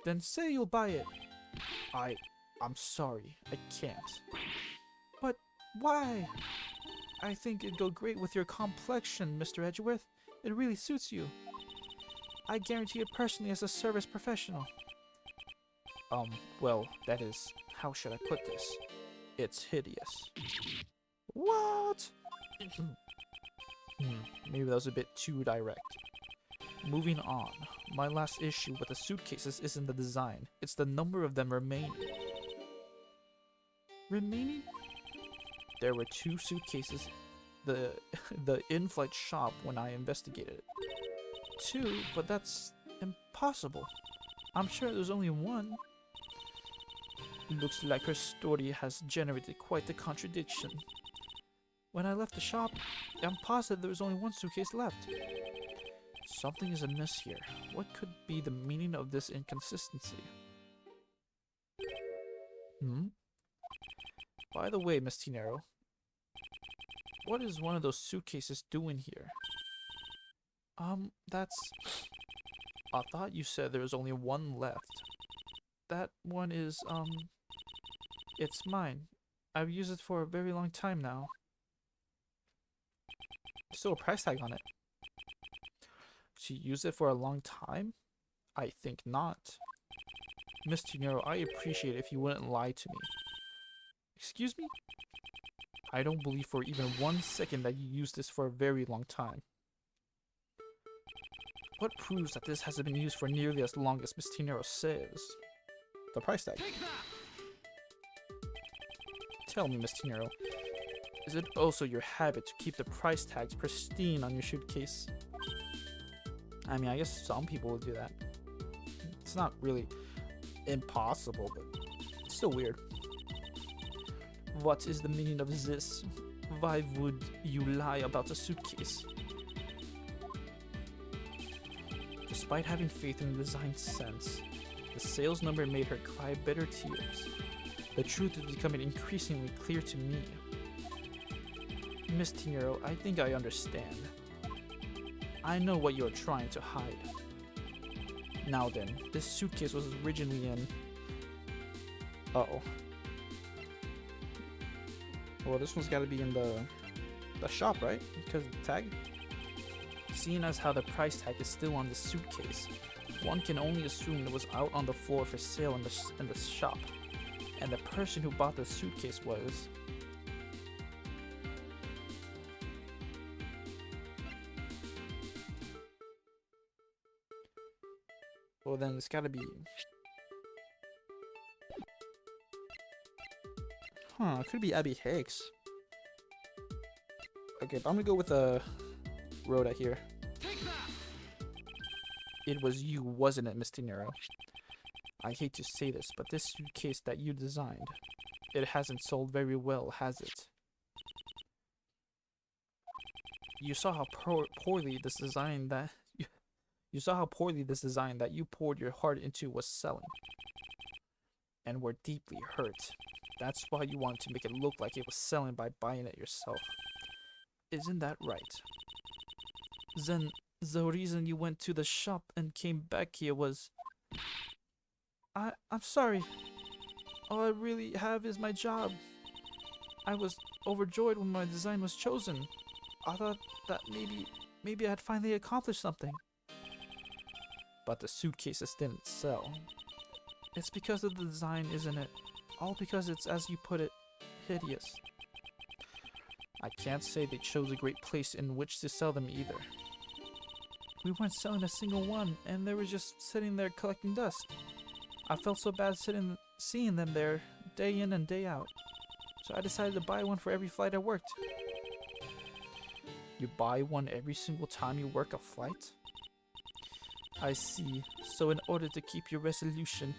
Then say you'll buy it. I'm sorry, I can't. But why? I think it'd go great with your complexion, Mr. Edgeworth. It really suits you. I guarantee it personally as a service professional. Well, that is, how should I put this? It's hideous. What? Maybe that was a bit too direct. Moving on. My last issue with the suitcases isn't the design, it's the number of them remaining. Remaining? There were 2 suitcases the in-flight shop when I investigated it. 2, but that's impossible. I'm sure there's only 1. Looks like her story has generated quite the contradiction. When I left the shop, I'm positive there was only 1 suitcase left. Something is amiss here. What could be the meaning of this inconsistency? By the way, Miss Tinero, what is one of those suitcases doing here? That's... I thought you said there was only 1 left. That one is, it's mine. I've used it for a very long time now. still a price tag on it. She used it for a long time? I think not. Miss Tinero, I appreciate it if you wouldn't lie to me. Excuse me? I don't believe for even 1 second that you used this for a very long time. What proves that this hasn't been used for nearly as long as Miss Tinero says? The price tag. Tell me, Miss Tinero, is it also your habit to keep the price tags pristine on your suitcase? I mean, I guess some people will do that. It's not really impossible, but it's still weird. What is the meaning of this? Why would you lie about a suitcase? Despite having faith in the design sense, the sales number made her cry bitter tears. The truth is becoming increasingly clear to me. Miss Tinero, I think I understand. I know what you're trying to hide. Now then, this suitcase was originally in... Uh-oh. Well, this one's gotta be in the shop, right? Because of the tag? Seeing as how the price tag is still on the suitcase, one can only assume it was out on the floor for sale in the shop. And the person who bought the suitcase was... Well, then it's gotta be... Huh, it could be Abby Hicks. Okay, but I'm gonna go with Rhoda here. It was you, wasn't it, Miss Tinero? I hate to say this, but this suitcase that you designed, it hasn't sold very well, has it? You saw how poorly this design that you poured your heart into was selling, and were deeply hurt. That's why you wanted to make it look like it was selling by buying it yourself. Isn't that right? Then the reason you went to the shop and came back here was... I'm sorry. All I really have is my job. I was overjoyed when my design was chosen. I thought that maybe I'd finally accomplished something. But the suitcases didn't sell. It's because of the design, isn't it? All because it's, as you put it, hideous. I can't say they chose a great place in which to sell them either. We weren't selling a single one, and they were just sitting there collecting dust. I felt so bad seeing them there, day in and day out. So I decided to buy one for every flight I worked. You buy one every single time you work a flight? I see. So in order to keep your resolution,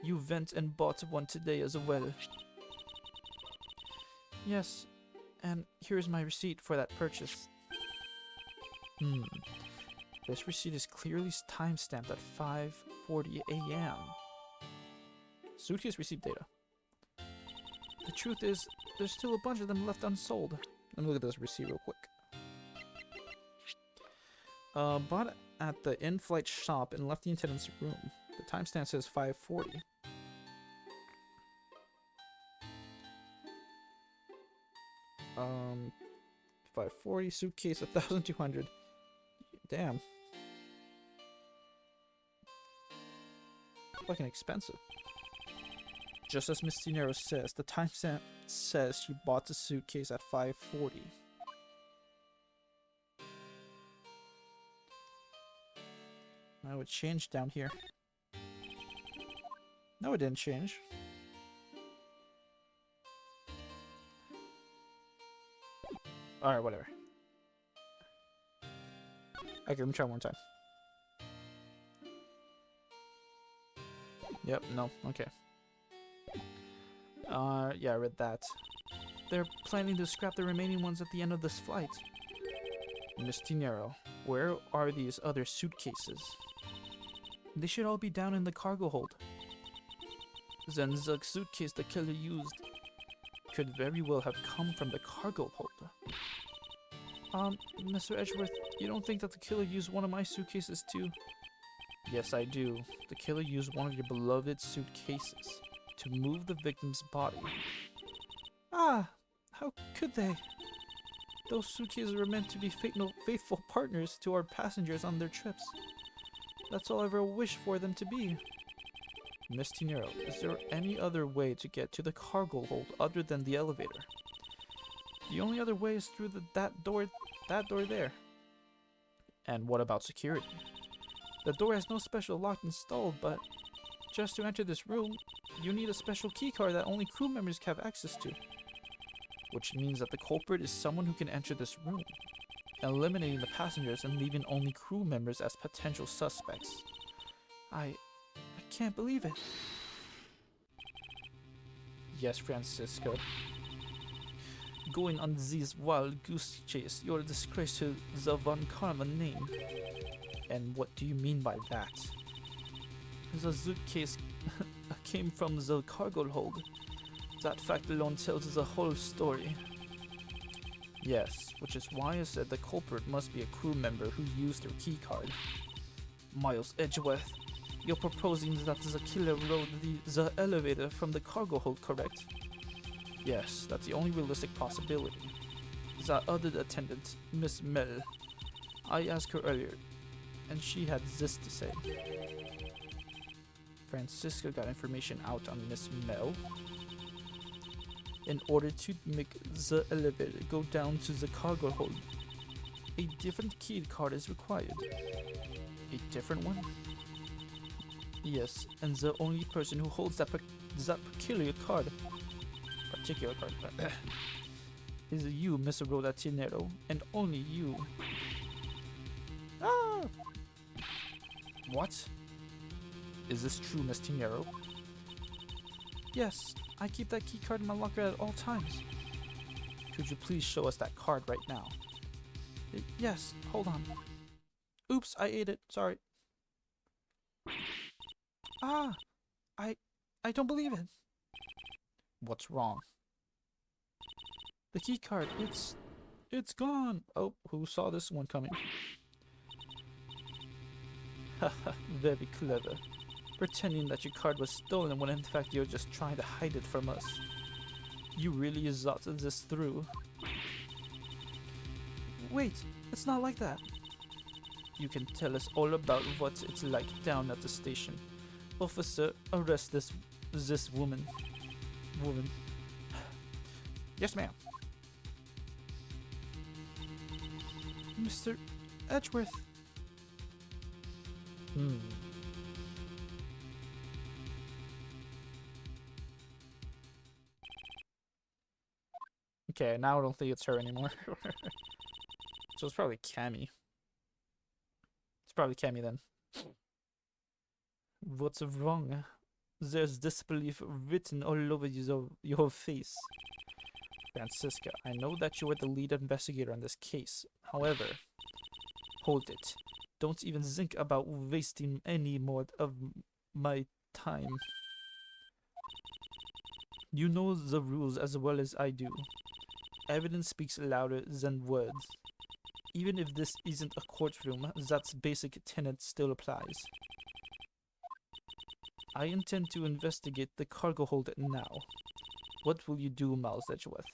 you went and bought one today as well. Yes, and here's my receipt for that purchase. This receipt is clearly timestamped at 5:40 a.m. Suitcase receipt data. The truth is, there's still a bunch of them left unsold. Let me look at this receipt real quick. Bought at the in-flight shop and left the attendant's room. The timestamp says 5:40. Um, 5:40, suitcase 1,200. Damn. Fucking expensive. Just as Miss Tinero says, the timestamp says she bought the suitcase at 5:40. Now it changed down here. No, it didn't change. Alright, whatever. Okay, let me try one more time. Yep, no, okay. Yeah, I read that. They're planning to scrap the remaining ones at the end of this flight. Miss Tinero, where are these other suitcases? They should all be down in the cargo hold. Then the suitcase the killer used could very well have come from the cargo hold. Mr. Edgeworth, you don't think that the killer used one of my suitcases too? Yes, I do. The killer used one of your beloved suitcases to move the victim's body. Ah, how could they? Those suitcases were meant to be faithful partners to our passengers on their trips. That's all I ever wished for them to be. Miss Tinero, is there any other way to get to the cargo hold other than the elevator? The only other way is through that door there. And what about security? The door has no special lock installed, but just to enter this room, you need a special keycard that only crew members have access to. Which means that the culprit is someone who can enter this room, eliminating the passengers and leaving only crew members as potential suspects. I can't believe it. Yes, Francisco. Going on this wild goose chase, you're a disgrace to the Von Karma name. And what do you mean by that? The suitcase came from the cargo hold. That fact alone tells the whole story. Yes, which is why I said the culprit must be a crew member who used their keycard. Miles Edgeworth, you're proposing that the killer rode the elevator from the cargo hold, correct? Yes, that's the only realistic possibility. The other attendant, Miss Mel, I asked her earlier, and she had this to say. Francisco got information out on Miss Mel. In order to make the elevator go down to the cargo hold, a different key card is required. A different one? Yes, and the only person who holds that particular card is you, Miss Rhoda Tinero, and only you. Ah! What? Is this true, Miss Tinero? Yes, I keep that key card in my locker at all times. Could you please show us that card right now? Yes, hold on. Oops, I ate it, sorry. Ah! I don't believe it. What's wrong? The key card, it's gone. Oh, who saw this one coming? Haha, very clever. Pretending that your card was stolen when in fact you're just trying to hide it from us. You really thought this through. Wait, it's not like that. You can tell us all about what it's like down at the station. Officer, arrest this woman. Yes, ma'am. Mr. Edgeworth. Okay, now I don't think it's her anymore. So it's probably Cammy. It's probably Cammy then. What's wrong? There's disbelief written all over your face. Francisca, I know that you are the lead investigator on this case. However, hold it. Don't even think about wasting any more of my time. You know the rules as well as I do. Evidence speaks louder than words. Even if this isn't a courtroom, that basic tenet still applies. I intend to investigate the cargo hold now. What will you do, Miles Edgeworth?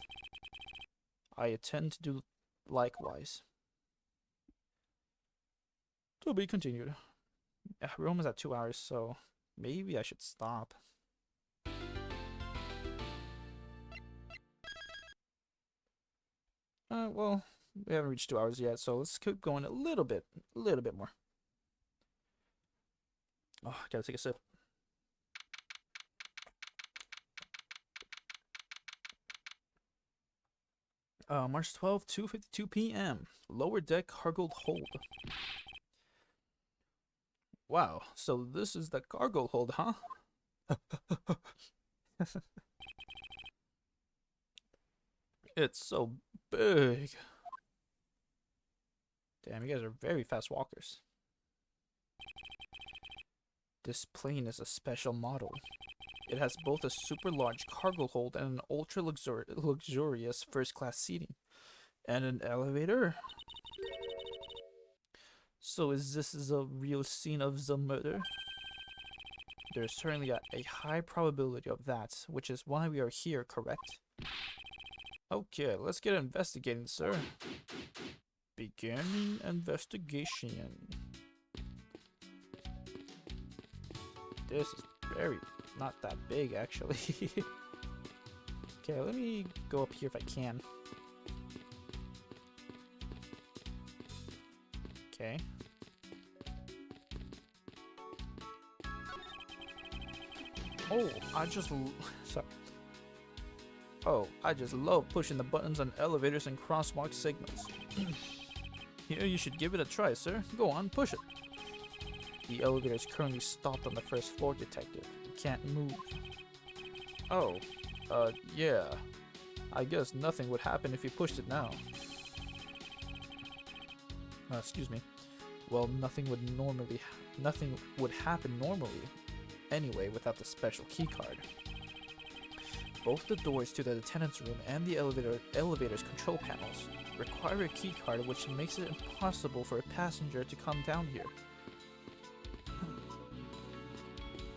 I intend to do likewise. To be continued. We're almost at 2 hours, so maybe I should stop. Well, we haven't reached 2 hours yet, so let's keep going a little bit more. Oh, gotta take a sip. March 12th, 2:52 p.m. Lower deck cargo hold. Wow, so this is the cargo hold, huh? It's so big. Damn, you guys are very fast walkers. This plane is a special model. It has both a super large cargo hold and an ultra luxurious first class seating. And an elevator? So is this the real scene of the murder? There's certainly a high probability of that, which is why we are here, correct? Okay, let's get investigating, sir. Beginning investigation. This is very not that big, actually. Okay, let me go up here if I can. Okay. Oh, sorry. Oh, I just love pushing the buttons on elevators and crosswalk signals. Here, you should give it a try, sir. Go on, push it. The elevator is currently stopped on the first floor, detective. You can't move. Oh, yeah. I guess nothing would happen if you pushed it now. Excuse me. Well, nothing would happen normally anyway without the special keycard. Both the doors to the lieutenant's room and the elevator's control panels require a keycard, which makes it impossible for a passenger to come down here.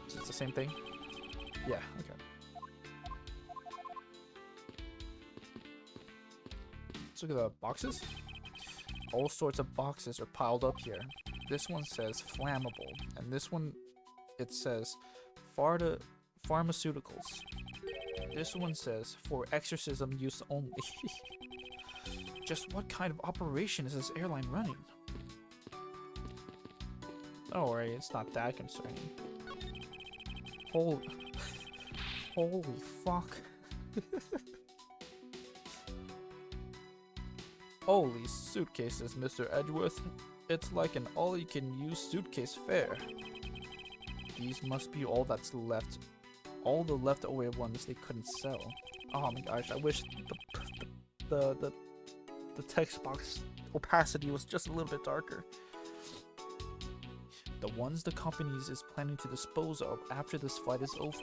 Is it the same thing? Yeah, okay. Let's look at the boxes. All sorts of boxes are piled up here. This one says flammable, and this one, it says pharmaceuticals. This one says for exorcism use only. Just what kind of operation is this airline running? Don't worry, it's not that concerning. Holy fuck. Holy suitcases, Mr. Edgeworth. It's like an all-you-can-use suitcase fair. These must be all that's left. All the leftover ones they couldn't sell. Oh my gosh, I wish the text box opacity was just a little bit darker. The ones the company is planning to dispose of after this flight is over.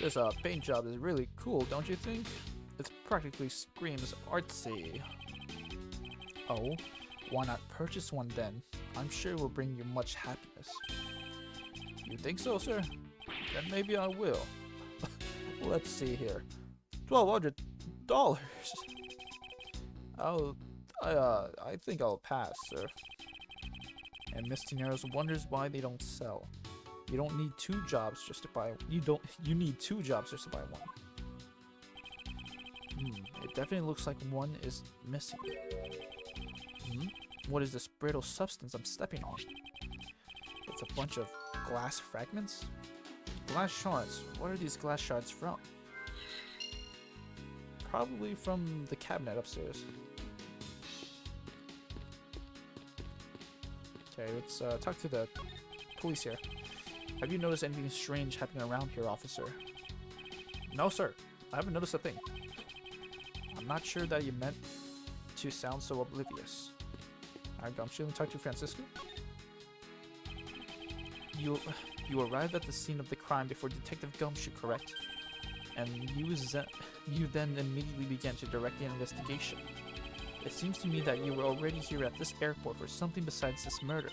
This paint job is really cool, don't you think? It practically screams artsy. Oh, why not purchase one then? I'm sure it will bring you much happiness. You think so, sir? Then maybe I will. Let's see here. $1,200. I think I'll pass, sir. And Miss Teneros wonders why they don't sell. You don't need two jobs just to buy. You need two jobs just to buy one. It definitely looks like one is missing. What is this brittle substance I'm stepping on? It's a bunch of glass fragments? Glass shards. What are these glass shards from? Probably from the cabinet upstairs. Okay, let's talk to the police here. Have you noticed anything strange happening around here, officer? No, sir. I haven't noticed a thing. I'm not sure that you meant to sound so oblivious. I'm sure you talk to Francisco. You arrived at the scene of the crime before Detective Gumshoe, correct? And you then immediately began to direct the investigation. It seems to me that you were already here at this airport for something besides this murder.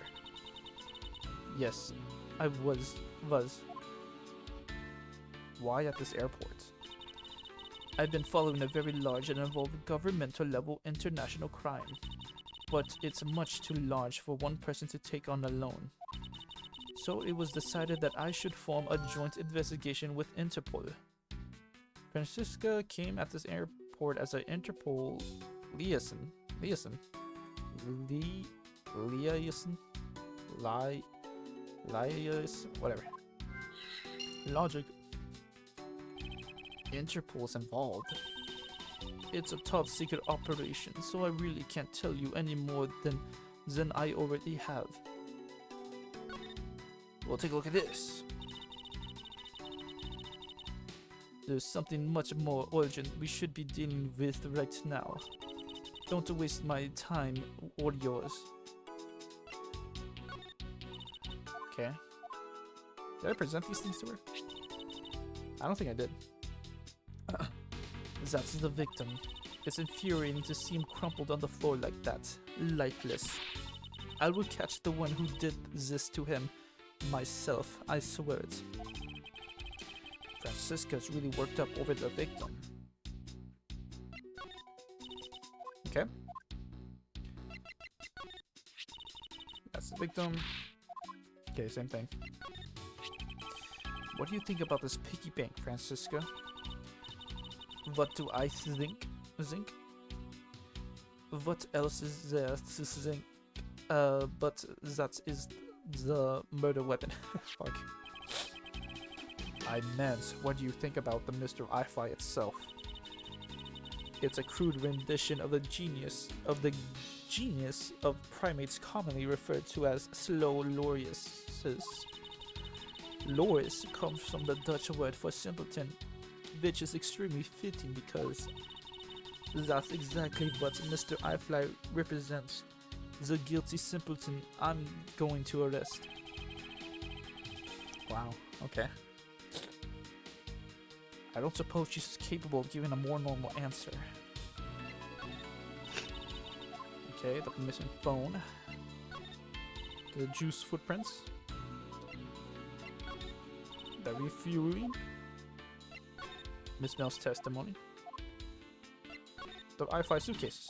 Yes, I was. Why at this airport? I've been following a very large and involved governmental level international crime. But it's much too large for one person to take on alone. So it was decided that I should form a joint investigation with Interpol. Francisca came at this airport as an Interpol liaison, whatever. Logic. Interpol's involved. It's a top secret operation, so I really can't tell you any more than I already have. Well, take a look at this. There's something much more urgent we should be dealing with right now. Don't waste my time or yours. Okay. Did I present these things to her? I don't think I did. That's the victim. It's infuriating to see him crumpled on the floor like that, lifeless. I will catch the one who did this to him myself, I swear it. Francisca's really worked up over the victim. victim. Okay, same thing. What do you think about this piggy bank, Francisca? What do I think? What else is there to think? But that is the murder weapon. Fuck. I meant, what do you think about the Mr. I-Fly itself? It's a crude rendition of the genius of primates commonly referred to as slow loriuses. Loris comes from the Dutch word for simpleton, which is extremely fitting because that's exactly what Mr. I-Fly represents. The guilty simpleton I'm going to arrest. Wow, okay. I don't suppose she's capable of giving a more normal answer. Okay, the missing phone. The juice footprints. The refueling. Miss Mel's testimony. The I-5 suitcases.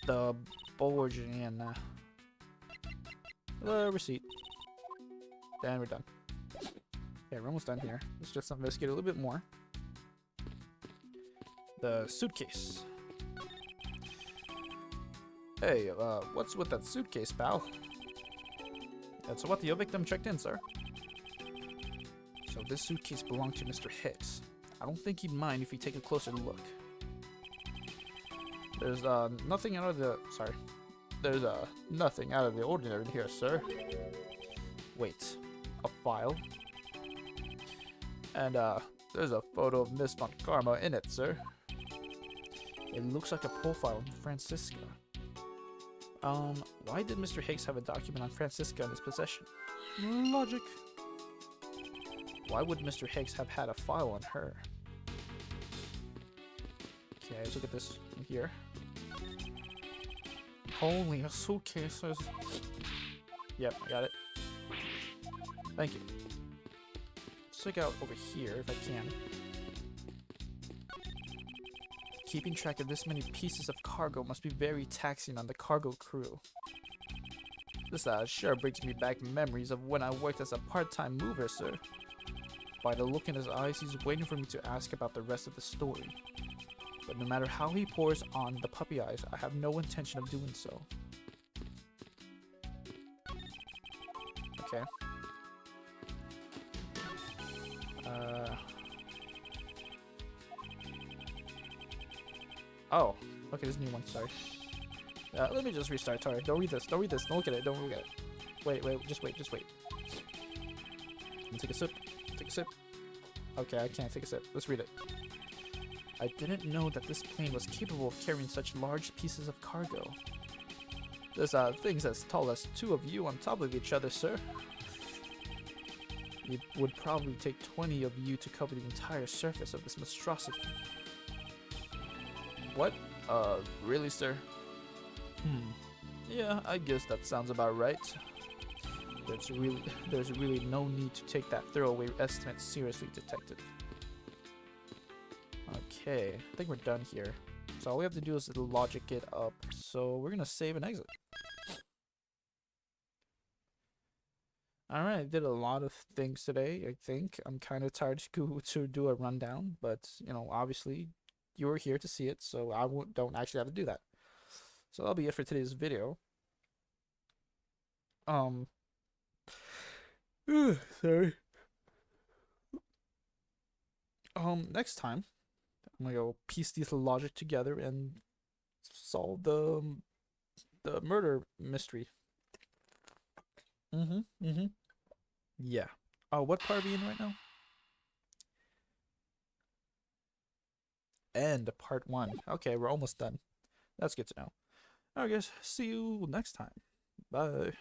The Bulgarian receipt. Then we're done. Okay, we're almost done here. Let's just investigate a little bit more. The suitcase. Hey, what's with that suitcase, pal? That's what the victim checked in, sir. So this suitcase belonged to Mr. Hicks. I don't think he'd mind if we take a closer look. There's nothing out of the There's nothing out of the ordinary in here, sir. Wait, a file? And there's a photo of Miss Montcarma in it, sir. It looks like a profile of Francisca. Why did Mr. Hicks have a document on Francisca in his possession? Logic. Why would Mr. Hicks have had a file on her? Okay, let's look at this here. Holy, a suitcase. Yep, I got it. Thank you. Let's check out over here if I can. Keeping track of this many pieces of cargo must be very taxing on the cargo crew. This sure brings me back memories of when I worked as a part-time mover, sir. By the look in his eyes, he's waiting for me to ask about the rest of the story. But no matter how he pours on the puppy eyes, I have no intention of doing so. Okay. Oh, okay, this new one, sorry. Let me just restart, sorry. Don't read this, don't look at it, don't look at it. Wait, just wait. Let me take a sip. Okay, I can't take a sip. Let's read it. I didn't know that this plane was capable of carrying such large pieces of cargo. There's things as tall as 2 of you on top of each other, sir. It would probably take 20 of you to cover the entire surface of this monstrosity. What? Really, sir? Yeah, I guess that sounds about right. There's really no need to take that throwaway estimate seriously, detective. Okay, I think we're done here. So all we have to do is logic it up. So we're gonna save and exit. Alright, did a lot of things today, I think. I'm kind of tired to do a rundown, but, you know, obviously you were here to see it, so I don't actually have to do that. So that'll be it for today's video. Sorry. Next time, I'm gonna go piece these logic together and solve the murder mystery. Yeah. Oh, what part are we in right now? End part 1. Okay, we're almost done. That's good to know. Alright guys, see you next time. Bye.